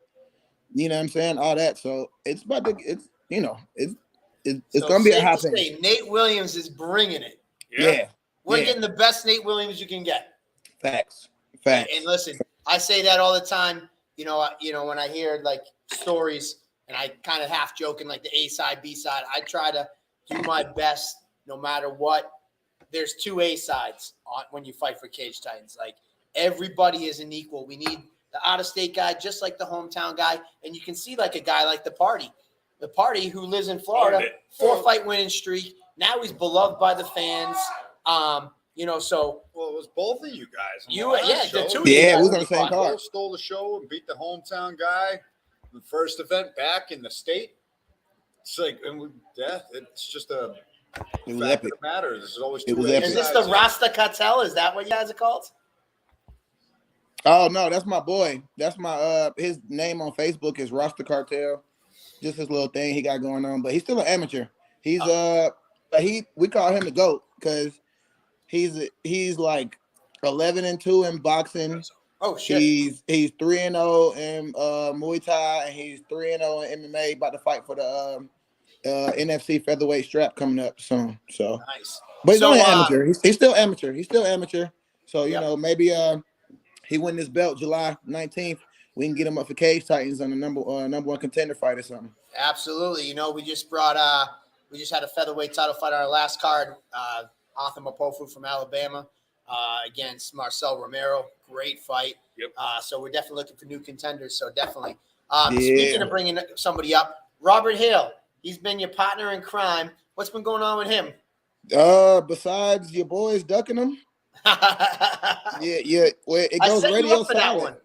you know what I'm saying, all that. So it's about to, it's gonna be a hot thing. Nate Williams is bringing it. Yeah. We're getting the best Nate Williams you can get. Facts. And listen, I say that all the time. You know, when I hear like stories, and I kind of half joking like the A side, B side. I try to do my best no matter what. There's 2 A sides when you fight for Cage Titans. Like everybody is an equal. We need the out-of-state guy, just like the hometown guy, and you can see like a guy like the party who lives in Florida, 4-fight winning streak. Now he's beloved by the fans. So well, it was both of you guys. The 2 of you. Yeah, we was on the same card. Both stole the show and beat the hometown guy. The first event back in the state. It's like, it's just a it was fact epic. of the matter. This is always It 2 was epic. Is this the Rasta Cartel? Is that what you guys are called? Oh no, that's my boy. That's my his name on Facebook is Rasta Cartel. Just his little thing he got going on, but he's still an amateur. He's we call him the GOAT because he's like 11-2 in boxing. Oh shit. He's 3-0 in Muay Thai, and he's 3-0 in MMA. About to fight for the NFC featherweight strap coming up soon. So nice. But he's only amateur. He's still amateur. He's still amateur. So you know, maybe he win this belt July 19th. We can get him up for Cage Titans on the number 1 contender fight or something. Absolutely. You know, we just had a featherweight title fight on our last card. Arthur Mapofu from Alabama against Marcel Romero. Great fight. Yep. So we're definitely looking for new contenders. So definitely. Speaking of bringing somebody up, Robert Hill. He's been your partner in crime. What's been going on with him? Besides your boys ducking him. Yeah. Well, it goes radio silent.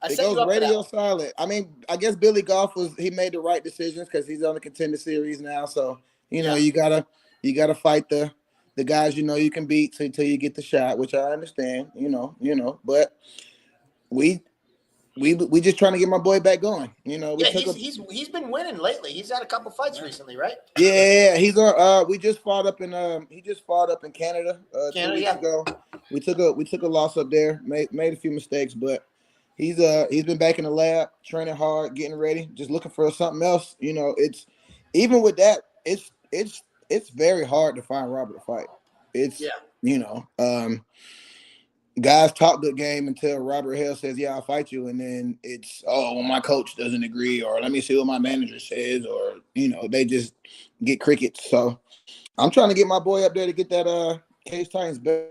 It goes radio silent. I mean, I guess Billy Goff he made the right decisions because he's on the contender series now. So you know you gotta fight the guys you can beat until you get the shot, which I understand. You know, but we just trying to get my boy back going. You know, he's been winning lately. He's had a couple fights recently, right? Yeah, he's we just fought up in Canada 2 weeks ago. We took a loss up there, made a few mistakes, but he's been back in the lab, training hard, getting ready, just looking for something else. You know, it's even with that, it's very hard to find Robert to fight. It's guys talk good game until Robert Hill says, "Yeah, I'll fight you," and then it's, "Oh, well, my coach doesn't agree," or "Let me see what my manager says," or they just get crickets. So I'm trying to get my boy up there to get that Cage Titans belt.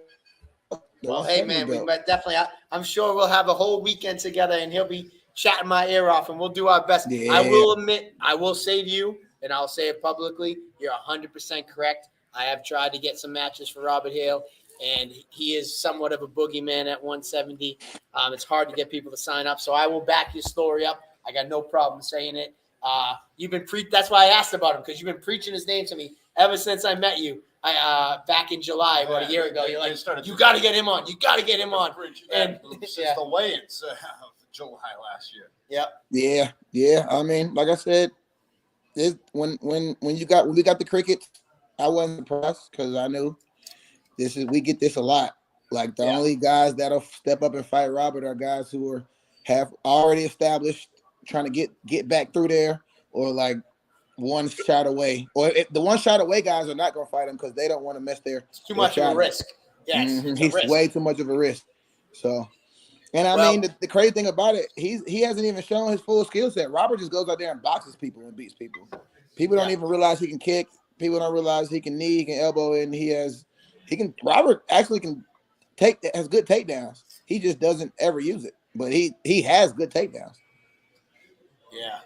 Well, hey man, we might definitely. I'm sure we'll have a whole weekend together, and he'll be chatting my ear off, and we'll do our best. Yeah. I will admit, I will say to you, and I'll say it publicly. You're 100% correct. I have tried to get some matches for Robert Hale, and he is somewhat of a boogeyman at 170. It's hard to get people to sign up, so I will back your story up. I got no problem saying it. You've been That's why I asked about him, because you've been preaching his name to me ever since I met you. Back in July, about a year ago, you're like, you got to get him on. You got to get him on. And since the weigh-ins of July last year. Yeah. I mean, like I said, when we got the crickets, I wasn't surprised because I knew we get this a lot. Like the only guys that'll step up and fight Robert are guys who have already established, trying to get back through there, or like one shot away. Or the one shot away guys are not going to fight him because they don't want to mess it's too much of a risk. Yeah, he's way too much of a risk. So, and I mean, the crazy thing about it, he hasn't even shown his full skill set. Robert just goes out there and boxes people and beats people. People don't even realize he can kick. People don't realize he can knee, he can elbow, and Robert actually has good takedowns. He just doesn't ever use it, but he has good takedowns. Yeah,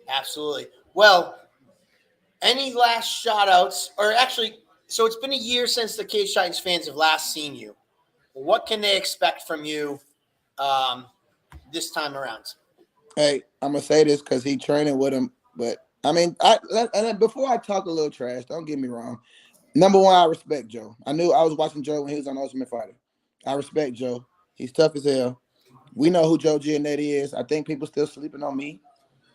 absolutely. Well, any last shout outs, or actually, so it's been a year since the Cage Titans fans have last seen you. What can they expect from you this time around? Hey, I'm gonna say this because he's training with him, but I mean, before I talk a little trash, don't get me wrong. Number one, I respect Joe. I was watching Joe when he was on Ultimate Fighter. I respect Joe. He's tough as hell. We know who Joe Giannetti is. I think people still sleeping on me,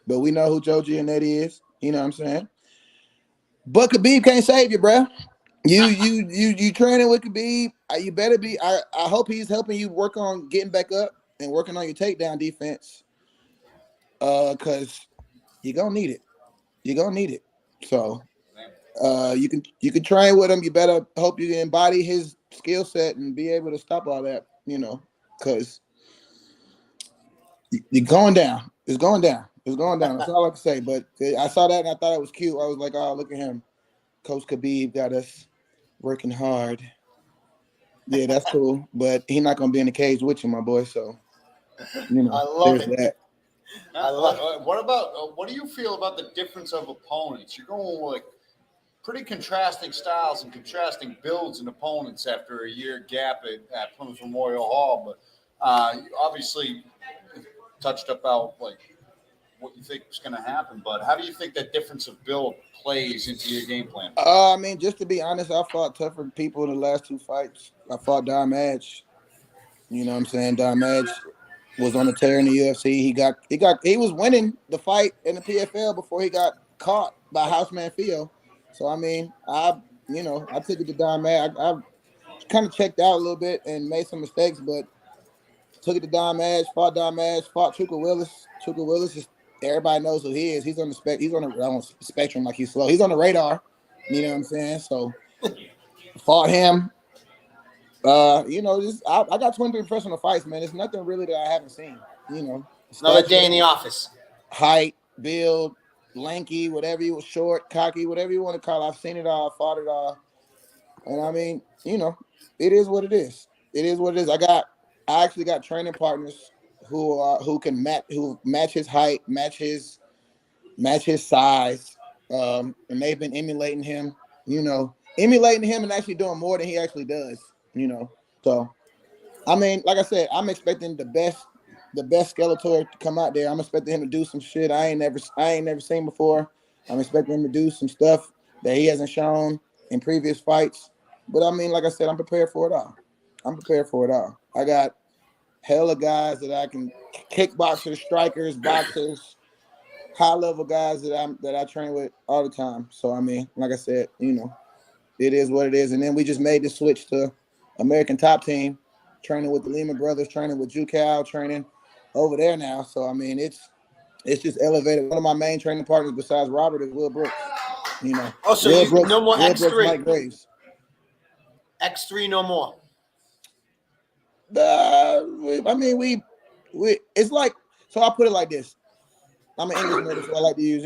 but we know who Joe Giannetti is. You know what I'm saying? But Khabib can't save you, bro. You training with Khabib. You better be. I hope he's helping you work on getting back up and working on your takedown defense. Because you're gonna need it. You're gonna need it. So you can train with him. You better hope you can embody his skill set and be able to stop all that, because you're going down. It's going down. It's going down. That's all I can say. But I saw that and I thought it was cute. I was like, oh, look at him. Coach Khabib got us working hard. Yeah, that's cool. But he's not gonna be in the cage with you, my boy. So I love it. That. I love it. What do you feel about the difference of opponents? You're going with pretty contrasting styles and contrasting builds and opponents after a year gap at Plymouth Memorial Hall. But you obviously touched about like what you think is going to happen. But how do you think that difference of build plays into your game plan? I mean, just to be honest, I fought tougher people in the last two fights. I fought Don Madge. You know what I'm saying? Don Madge was on the tear in the UFC. He was winning the fight in the PFL before he got caught by Houseman Fio. So I mean, I took it to Don Madge. I kind of checked out a little bit and made some mistakes, but took it to Don Madge, fought Chuka Willis. Chuka Willis is, everybody knows who he is. He's on the He's on the spectrum like he's slow. He's on the radar. You know what I'm saying? So fought him. I got 23 professional fights, man. It's nothing really that I haven't seen. Another day in the office. Height, build, lanky, whatever you short, cocky, whatever you want to call it. I've seen it all, fought it all. And I mean, it is what it is. It is what it is. I actually got training partners who can match his height, match his size. And they've been emulating him, and actually doing more than he actually does, So I mean, like I said, I'm expecting the best Skeletor to come out there. I'm expecting him to do some shit I ain't never seen before. I'm expecting him to do some stuff that he hasn't shown in previous fights. But I mean, like I said, I'm prepared for it all. I got hella guys that I can kickboxers, strikers, boxers, high level guys that I train with all the time. So I mean, like I said, it is what it is. And then we just made the switch to American Top Team, training with the Lehman Brothers, training with Jucal, training over there now. So I mean, it's just elevated. One of my main training partners besides Robert is Will Brooks. Oh, so no more Will X3. Brooks, Mike Graves. X3 no more. We it's like, so I'll put it like this. I'm an English major, so I like to use,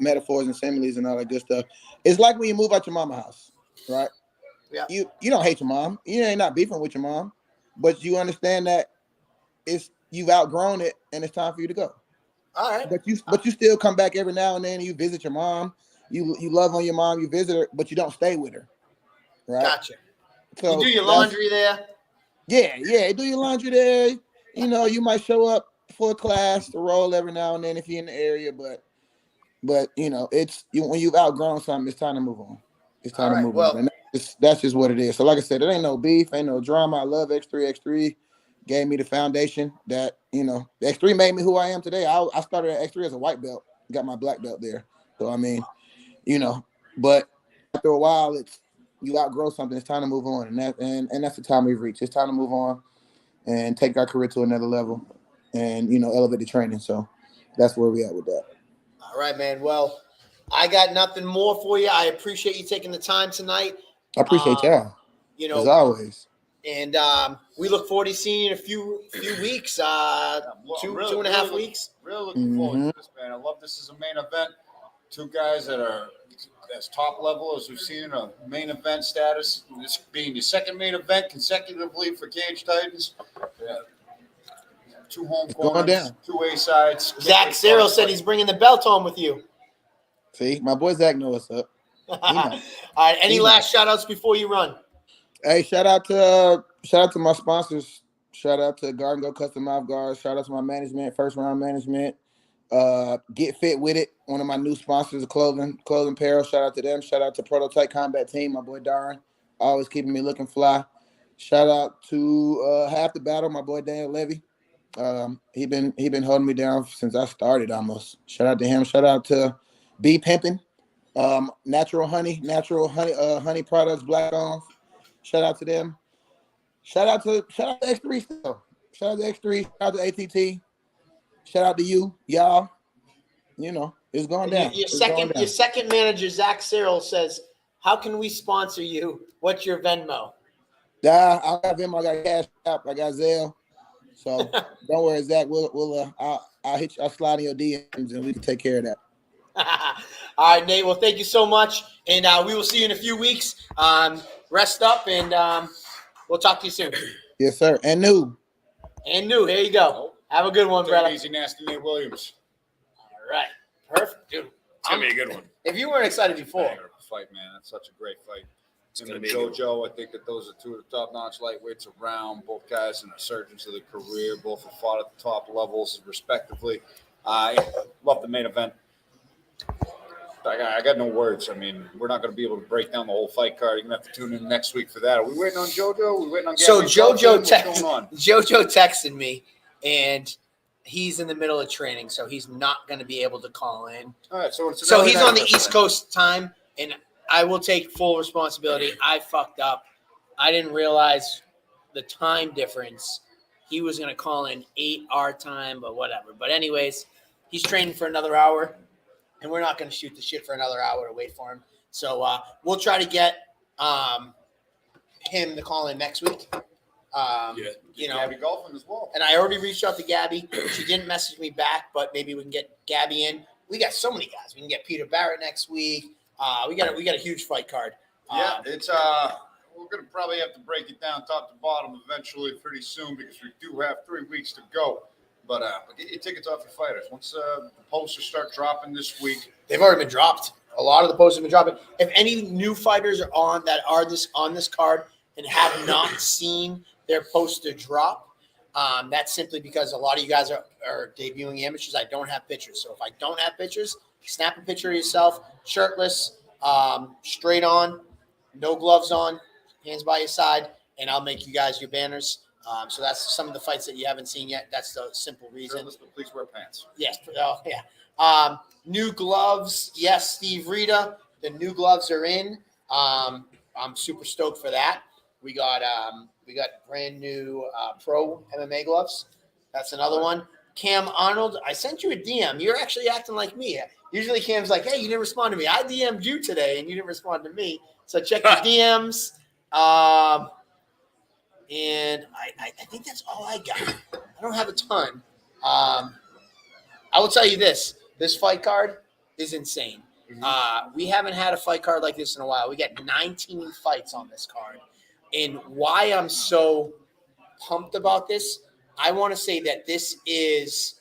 metaphors and similes and all that good stuff. It's like when you move out your mama's house, right? Yeah. You don't hate your mom. You ain't not beefing with your mom, but you understand that you've outgrown it and it's time for you to go. All right. But you still come back every now and then and you visit your mom. You love on your mom, you visit her, but you don't stay with her. Right? Gotcha. So you do your laundry there. Yeah, do your laundry there. You might show up for a class to roll every now and then if you're in the area, but it's when you've outgrown something, it's time to move on. It's time to move on. And that's just what it is. So like I said, it ain't no beef, ain't no drama. I love X3. X3 gave me the foundation that, X3 made me who I am today. I started at X3 as a white belt, got my black belt there. So but after a while you outgrow something, it's time to move on. And that's the time we've reached. It's time to move on and take our career to another level and, elevate the training. So that's where we at with that. All right, man. Well, I got nothing more for you. I appreciate you taking the time tonight. I appreciate y'all. As always. And we look forward to seeing you in a few weeks, two and a half weeks. Really looking forward to this, man. I love this as a main event. Two guys that are as top level as we've seen in a main event status. This being the second main event consecutively for Cage Titans. Yeah. Two home corners, two A sides. Zach Cyril said he's bringing the belt home with you. See, my boy Zach knows what's up. All right. Any last shout outs before you run? Hey, shout out to my sponsors. Shout out to Garden Go Custom Mouth Guards. Shout out to my management, First Round Management. Get Fit With It, one of my new sponsors of clothing apparel. Shout out to them. Shout out to Prototype Combat Team, my boy Darren, always keeping me looking fly. Shout out to Half the Battle, my boy Daniel Levy. He been holding me down since I started almost. Shout out to him. Shout out to B Pimpin', natural honey products, black owned. Shout out to them. Shout out to X3 still. Shout out to X3. Shout out to ATT. Shout out to y'all. It's going down. Your second manager, Zach Cyril, says, "How can we sponsor you? What's your Venmo?" I got Venmo. I got Cash App. I got Zelle. So don't worry, Zach. I'll slide in your DMs and we can take care of that. All right, Nate. Well, thank you so much, and we will see you in a few weeks. Rest up, and we'll talk to you soon. Yes, sir. And new. There you go. Have a good one, brother. Easy, nasty Nate Williams. All right. Perfect, dude. It's gonna be a good one. If you weren't excited before, Fight, man. That's such a great fight. It's gonna be JoJo, I think that those are two of the top-notch lightweights around. Both guys in the surgeons of their career. Both have fought at the top levels, respectively. I love the main event. I got no words. I mean, we're not going to be able to break down the whole fight card. You're going to have to tune in next week for that. Are we waiting on JoJo? Are we waiting on Gabby? So JoJo Jojo texted me, and he's in the middle of training, so he's not going to be able to call in. All right, so he's on the East Coast time, and I will take full responsibility. I fucked up. I didn't realize the time difference. He was going to call in 8 our time, but whatever. But anyways, he's training for another hour, and we're not going to shoot the shit for another hour to wait for him. So we'll try to get him to call in next week. Gabby golfing as well. And I already reached out to Gabby. She didn't message me back, but maybe we can get Gabby in. We got so many guys. We can get Peter Barrett next week. We got a huge fight card. It's we're gonna probably have to break it down top to bottom eventually pretty soon because we do have 3 weeks to go. But get your tickets off your fighters. Once the posters start dropping this week. They've already been dropped. A lot of the posters have been dropping. If any new fighters are on this card and have not seen their poster drop, that's simply because a lot of you guys are debuting amateurs. I don't have pictures. So if I don't have pictures, snap a picture of yourself, shirtless, straight on, no gloves on, hands by your side, and I'll make you guys your banners. So that's some of the fights that you haven't seen yet. That's the simple reason. Shirtless, but please wear pants. Yes. Oh, yeah. New gloves. Yes, Steve Rita. The new gloves are in. I'm super stoked for that. We got brand new pro MMA gloves. That's another one. Cam Arnold, I sent you a DM. You're actually acting like me. Usually Cam's like, hey, you didn't respond to me. I DM'd you today, and you didn't respond to me. So check your DMs. And I think that's all I got. I don't have a ton. I will tell you this. This fight card is insane. We haven't had a fight card like this in a while. We got 19 fights on this card. And why I'm so pumped about this, I want to say that this is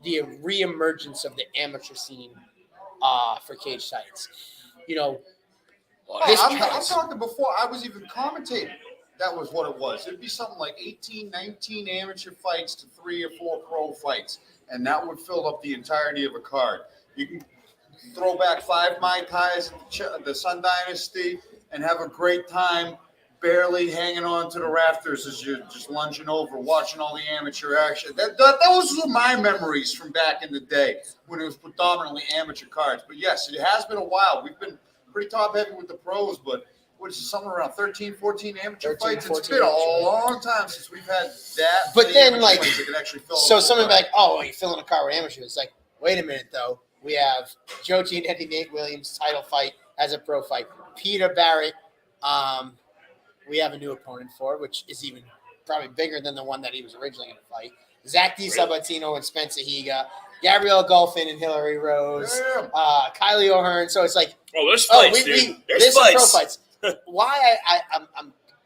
the reemergence of the amateur scene for cage fights. You know, I'm talking before I was even commentating. That was what it was. It'd be something like 18, 19 amateur fights to 3 or 4 pro fights, and that would fill up the entirety of a card. You can throw back 5 Mai Tais at the Sun Dynasty and have a great time barely hanging on to the rafters as you're just lunging over, watching all the amateur action. Those were my memories from back in the day when it was predominantly amateur cards. But yes, it has been a while. We've been pretty top heavy with the pros, but which is somewhere around 13, 14 amateur fights. It's been a long time since we've had that. But then, like, that can actually fill so someone like, oh, you're filling a car with amateurs. It's like, wait a minute, though. We have Giannetti and Nate Williams title fight as a pro fight. Peter Barrett, we have a new opponent for, which is even probably bigger than the one that he was originally going to fight. Zach DiSabatino and Spencer Higa, Gabrielle Golfin and Hilarie Rose, Kylie O'Hearn. So it's like, there's fights, dude. There's fights. Pro fights. Why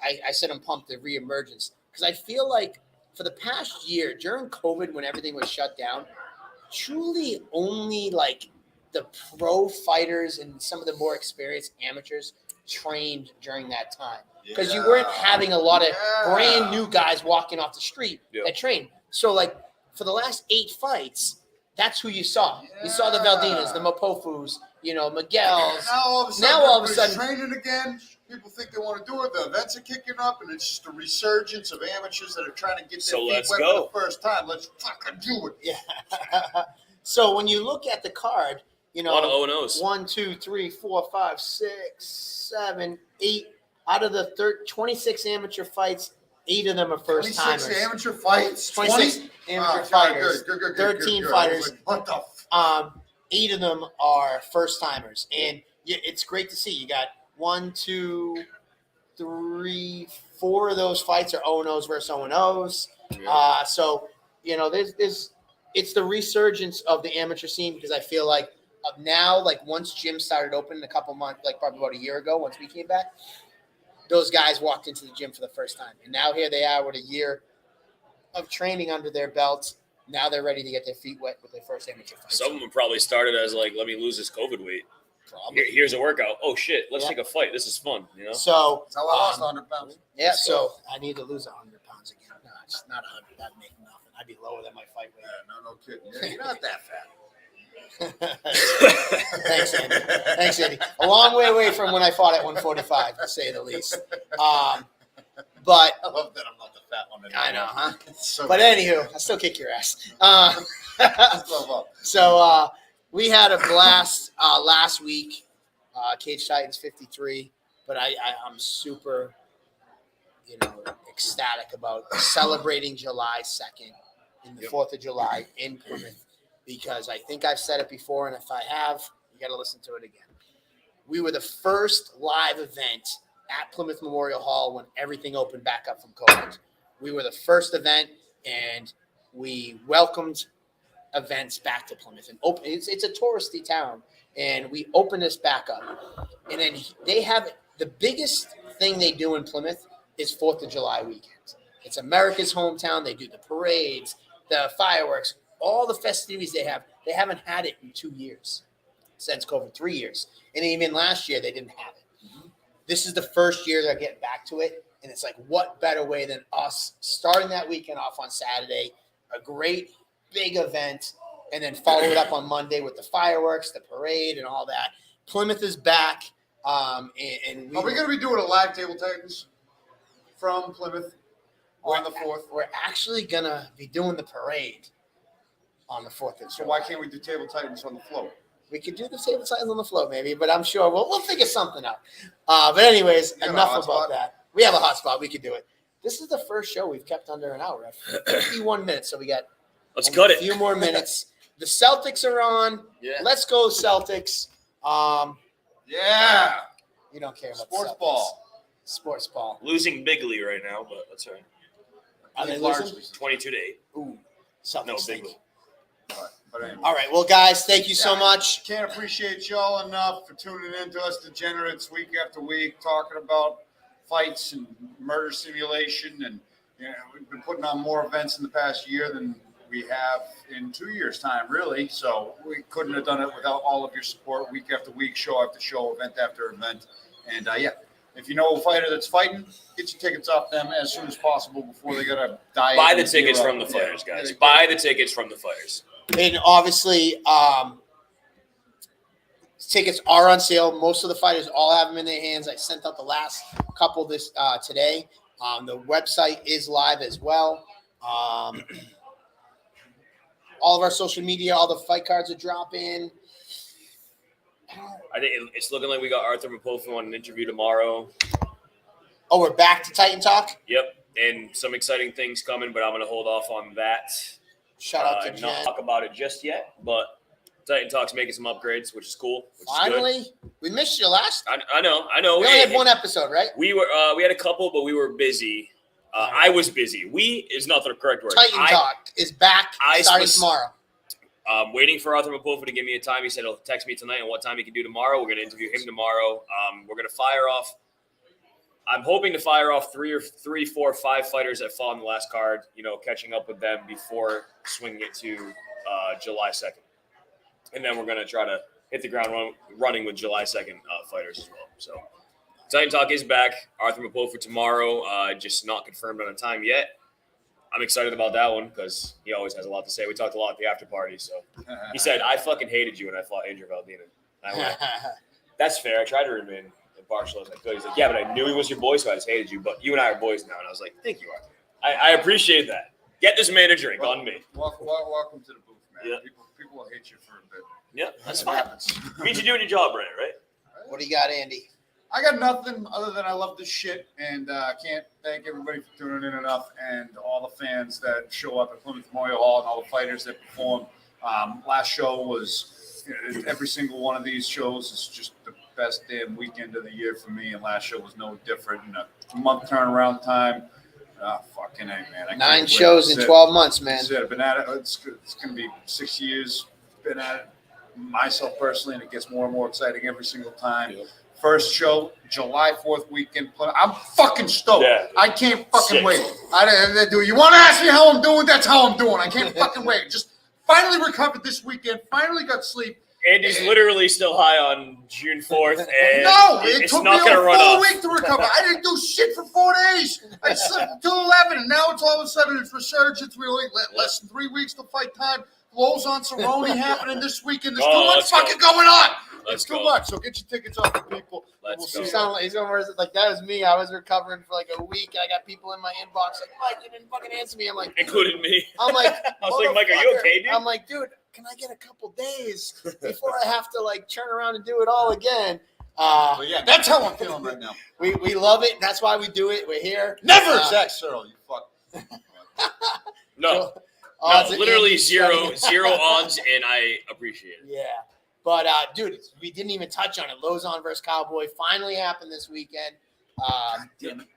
I said I'm pumped the reemergence, because I feel like for the past year during COVID when everything was shut down, truly only like the pro fighters and some of the more experienced amateurs trained during that time, because you weren't having a lot of brand new guys walking off the street that trained. So like for the last 8 fights, that's who you saw. You saw the Valdinas, the Mapofus, Miguel's. Now all of a sudden, training again. People think they want to do it. The events are kicking up, and it's just a resurgence of amateurs that are trying to get their feet wet for the first time. Let's fucking do it. Yeah. So when you look at the card, a lot of O&Os. 1, 2, 3, 4, 5, 6, 7, 8 out of the 26 amateur fights. 8 of them are first timers. 26 amateur fights. 26 amateur fighters. Good, 13 fighters. Like, what the? 8 of them are first timers, and it's great to see. You got 1, 2, 3, 4 of those fights are O&Os versus O&Os. So it's the resurgence of the amateur scene, because I feel like now, like once gyms started opening a couple months, like probably about a year ago, once we came back, those guys walked into the gym for the first time. And now here they are with a year of training under their belts. Now they're ready to get their feet wet with their first amateur fight. Some of them probably started as like, let me lose this COVID weight. Here's a workout. Oh, shit. Let's take a fight. This is fun, So that's how I lost 100 pounds. Yeah, so I need to lose 100 pounds again. No, it's not 100. That'd make nothing. I'd be lower than my fight weight. Yeah, no kidding. Yeah, you're not that fat. Thanks, Andy. A long way away from when I fought at 145, to say the least. But I love that I'm not the fat one anymore. I know, huh? So but anywho, I still kick your ass. So we had a blast last week. Cage Titans 53, but I'm super, ecstatic about celebrating July 2nd and the 4th of July in Plymouth, because I think I've said it before, and if I have, you got to listen to it again. We were the first live event at Plymouth Memorial Hall when everything opened back up from COVID. We were the first event, and we welcomed events back to Plymouth. And it's a touristy town, and we opened this back up. And then they have the biggest thing they do in Plymouth is 4th of July weekend. It's America's hometown. They do the parades, the fireworks, all the festivities they have. They haven't had it in 2 years since COVID, 3 years. And even last year, they didn't have it. This is the first year they're getting back to it. And it's like, what better way than us starting that weekend off on Saturday, a great big event, and then follow it up on Monday with the fireworks, the parade, and all that. Plymouth is back. And are we going to be doing a live Table Titans from Plymouth on the 4th? We're actually going to be doing the parade on the 4th of July. So why can't we do Table Titans on the float? We could do the Table Titans on the float maybe, but I'm sure we'll figure something out. But anyways, enough about that. We have a hot spot. We could do it. This is the first show we've kept under an hour at 51 minutes, so we got a few more minutes. The Celtics are on. Yeah. Let's go Celtics. Yeah. You don't care about sports Celtics. Ball. Sports ball. Losing bigly right now, but that's all right. Are they losing? 22-8. Ooh, something. No, stink. bigly. But anyway. All right. Well, guys, thank you so much. Can't appreciate y'all enough for tuning in to us degenerates week after week, talking about fights and murder simulation. And we've been putting on more events in the past year than we have in 2 years' time, really. So we couldn't have done it without all of your support week after week, show after show, event after event. And if you know a fighter that's fighting, get your tickets off them as soon as possible before they got to die. Buy the tickets from the fighters, guys. Buy the tickets from the fighters. And obviously, tickets are on sale. Most of the fighters all have them in their hands. I sent out the last couple this today. The website is live as well. All of our social media, all the fight cards are dropping. I think it's looking like we got Arthur Mapofo on an interview tomorrow. Oh, we're back to Titan Talk. Yep, and some exciting things coming, but I'm going to hold off on that. Shout out to not Jen. talk about it just yet, but Titan Talk's making some upgrades, which is cool. Which Finally, is good. we missed you last. I know. We only had one episode, right? We had a couple, but we were busy. I was busy. We is not the correct word. Titan Talk is back starting tomorrow. Waiting for Arthur Mapofo to give me a time. He said he'll text me tonight on what time he can do tomorrow. We're going to interview him tomorrow. We're going to fire off. I'm hoping to fire off 3, 4, 5 fighters that fought on the last card, catching up with them before swinging it to July 2nd. And then we're going to try to hit the ground running with July 2nd fighters as well. So Titan Talk is back. Arthur Mapofo tomorrow, just not confirmed on a time yet. I'm excited about that one because he always has a lot to say. We talked a lot at the after party. So he said, I fucking hated you when I fought Andrew Valdina. I went, that's fair. I tried to remain impartial as I could. He's like, yeah, but I knew he was your boy, so I just hated you. But you and I are boys now. And I was like, thank you, Arthur. I appreciate that. Get this man a drink on me. Welcome to the booth, man. Yeah. People will hate you for a bit. Yeah, that's It fine. happens. Means you're doing your job right, right? What do you got, Andy? I got nothing other than I love this shit, and I can't thank everybody for tuning in enough, and all the fans that show up at Plymouth Memorial Hall and all the fighters that perform. Last show was every single one of these shows is just the best damn weekend of the year for me, and last show was no different. In a month turnaround time, fucking A, man. 9 shows in 12 months, man. I've been at it. It's going to be 6 years. Been at it myself personally, and it gets more and more exciting every single time. Yep. First show, July 4th weekend. I'm fucking stoked. Yeah. I can't fucking wait. You want to ask me how I'm doing? That's how I'm doing. I can't fucking wait. Just finally recovered this weekend. Finally got sleep. Andy's literally still high on June 4th. And it took me a full week to recover. I didn't do shit for 4 days. I slept until 11, and now it's all of a sudden it's resurgence. We only less than 3 weeks to fight time. Lows on Cerrone happening this weekend. There's too much fucking going on. It's too much. So get your tickets off the people. Let's go. Sound like he's going like that was me. I was recovering for like a week. I got people in my inbox like, Mike, you didn't fucking answer me. I'm like, including me. I'm like, I was like, Mike, are you okay, dude? I'm like, dude, can I get a couple days before I have to like turn around and do it all again? But yeah, that's how I'm feeling right now. We love it. That's why we do it. We're here. Never Zach Searle, you fuck. No. No, literally zero odds, and I appreciate it. Yeah. But, dude, we didn't even touch on it. Lozon versus Cowboy finally happened this weekend.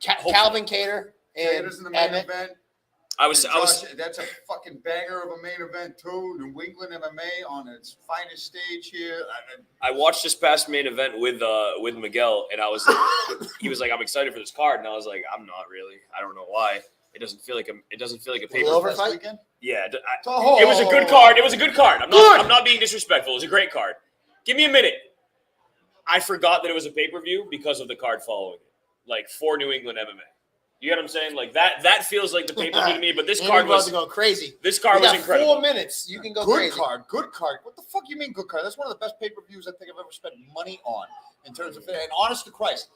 Calvin Cater and in the main event. That's a fucking banger of a main event, too. New England MMA on its finest stage here. I watched this past main event with Miguel, and he was like, I'm excited for this card. And I was like, I'm not really. I don't know why. It doesn't feel like a paper fight. Yeah, it was a good card. It was a good card. I'm not being disrespectful. It was a great card. Give me a minute. I forgot that it was a pay-per-view because of the card following it. Like for New England MMA. You get what I'm saying? Like that feels like the pay-per-view to me. But this card was going crazy. This card was incredible. 4 minutes. You can go good crazy. Good card. What the fuck you mean good card? That's one of the best pay-per-views I think I've ever spent money on. In terms of, and honest to Christ,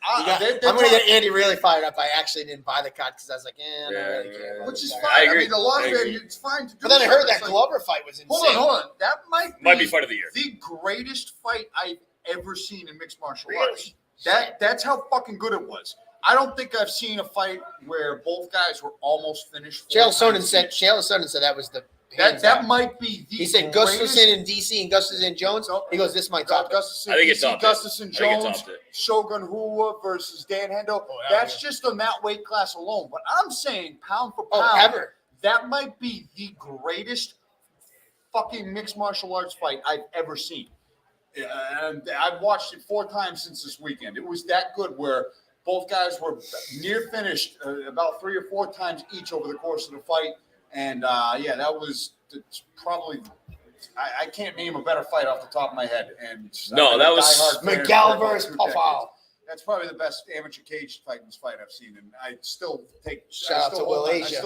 I'm going to get Andy really fired up. I actually didn't buy the cut because I was like, I don't really care. Which is fine. I mean, a lot of it, it's fine to do. But then I heard that Glover fight was insane. Hold on. That might be fight of the year. The greatest fight I've ever seen in mixed martial arts. That's how fucking good it was. I don't think I've seen a fight where both guys were almost finished. Chael Sonnen said that was the That might be the He said greatest. Gustafson in DC and Gustafson and Jones. He goes, this might top it. Gustafson, I think it's DC, topped it. Gustafson, I think it Jones, topped it. Shogun Rua versus Dan Hendo. That's just on that weight class alone. But I'm saying pound for pound, ever. that might be the greatest fucking mixed martial arts fight I've ever seen. And I've watched it 4 times since this weekend. It was that good where both guys were near finished about 3 or 4 times each over the course of the fight. And that was probably I can't name a better fight off the top of my head. And No, that was Miguel versus Pafal. That's probably the best amateur cage fight I've seen. And I still take Shout out to Will Asia.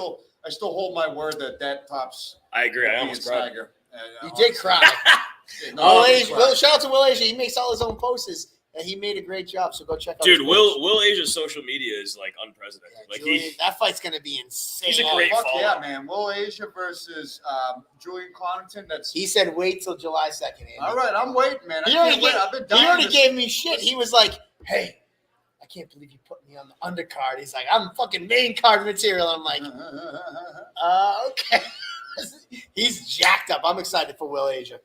I still hold my word that tops. I agree. I almost cried. You did cry. Shout out to Will Asia. He makes all his own posts, and he made a great job. So go check out. Dude, Will Asia's social media is like unprecedented. Yeah, like Julian, that fight's gonna be insane. He's a great fuck follower. yeah, man. Will Asia versus Julian Connaughton. He said wait till July 2nd. Andy. All right. I'm waiting, man. He already gave me shit. He was like, "Hey, I can't believe you put me on the undercard." He's like, "I'm fucking main card material." I'm like, okay. He's jacked up. I'm excited for Will Asia.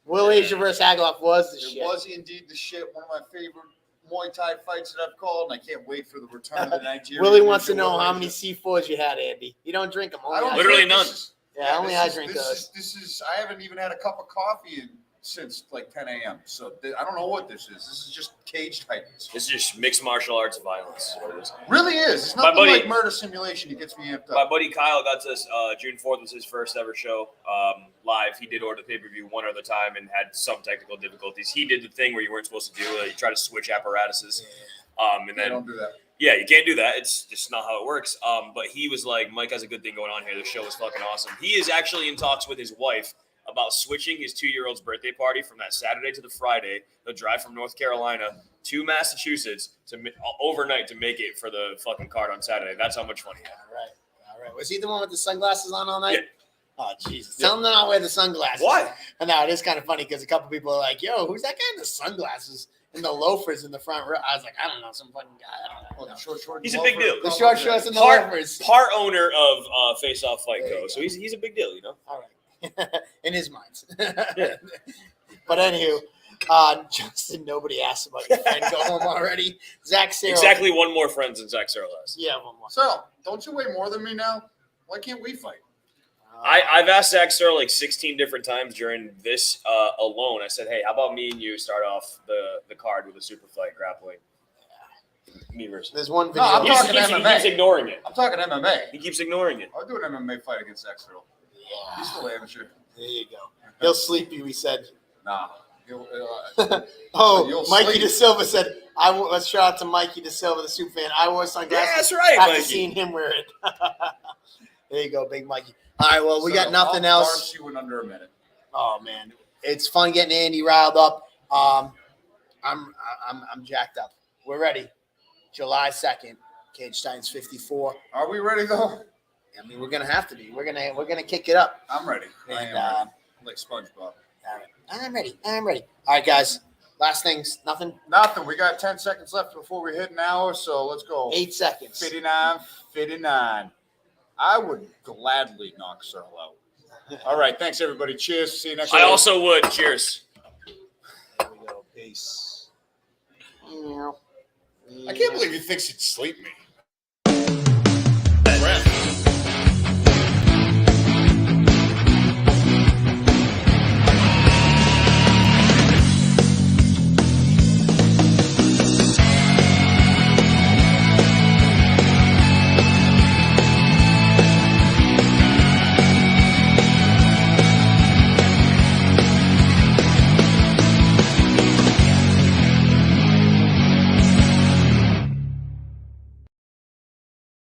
Will Asia versus Aguilar was the shit. It was indeed the shit. One of my favorite Muay Thai fights that I've called, and I can't wait for the return of the Nigerian. Willie wants to know how many C4s you had, Andy. You don't drink them. I don't Literally drink. none. Only I drink those. This is. I haven't even had a cup of coffee since like 10 a.m. So I don't know what this is. This is just cage titans. This is just mixed martial arts violence. Really is. It's My nothing buddy- like murder simulation. It gets me amped My up. buddy Kyle got to this. June 4th was his first ever show live. He did order the pay-per-view one other time and had some technical difficulties. He did the thing where you weren't supposed to do it. You try to switch apparatuses. And I then don't do that. yeah, you can't do that. It's just not how it works. But he was like, Mike has a good thing going on here. The show is fucking awesome. He is actually in talks with his wife about switching his 2-year-old's birthday party from that Saturday to the Friday. They'll drive from North Carolina to Massachusetts to overnight to make it for the fucking card on Saturday. That's how much fun he had. All right. Was he the one with the sunglasses on all night? Yeah. Oh, Jesus. Tell him to not wear the sunglasses. Why? And now it is kind of funny because a couple people are like, yo, who's that guy in the sunglasses and the loafers in the front row? I was like, I don't know, some fucking guy. I don't know. Oh, the short shorts. He's a big deal. The short shorts and the Part loafers. owner of Face Off Fight There you Co. go. So he's a big deal, you know? All right. In his mind. Yeah. But anywho, Justin, nobody asked about your friend. Go home already. Zach Sarah. Exactly one more friend than Zach Searle has. Yeah, one more. So, don't you weigh more than me now? Why can't we fight? I've asked Zach Searle like 16 different times during this alone. I said, hey, how about me and you start off the card with a super fight grappling? Me versus. There's one No, video. I'm He talking keeps MMA. ignoring it. I'm talking MMA. He keeps ignoring it. I'll do an MMA fight against Zach Searle. He's still amateur. There you go. He'll sleep you, he said. Nah. Oh, You'll Mikey sleep. De Silva said, let's shout out to Mikey De Silva, the super fan. I wore sunglasses Yeah, that's right, after Mikey. seeing him wear it. There you go, big Mikey. All right, well, we got nothing I'll else. parse you in under a minute. Oh, man. It's fun getting Andy riled up. I'm jacked up. We're ready. July 2nd, Cage Titans 54. Are we ready though? I mean, we're gonna have to be. We're gonna kick it up. I'm ready. I And, am ready. Like SpongeBob. All right. I'm ready. All right, guys. Last things. Nothing. Nothing. We got 10 seconds left before we hit an hour, so let's go. 8 seconds. 59. I would gladly knock Searle out. All right. Thanks, everybody. Cheers. See you next I week. also would. Cheers. There we go. Peace. I can't believe he thinks he'd sleep me.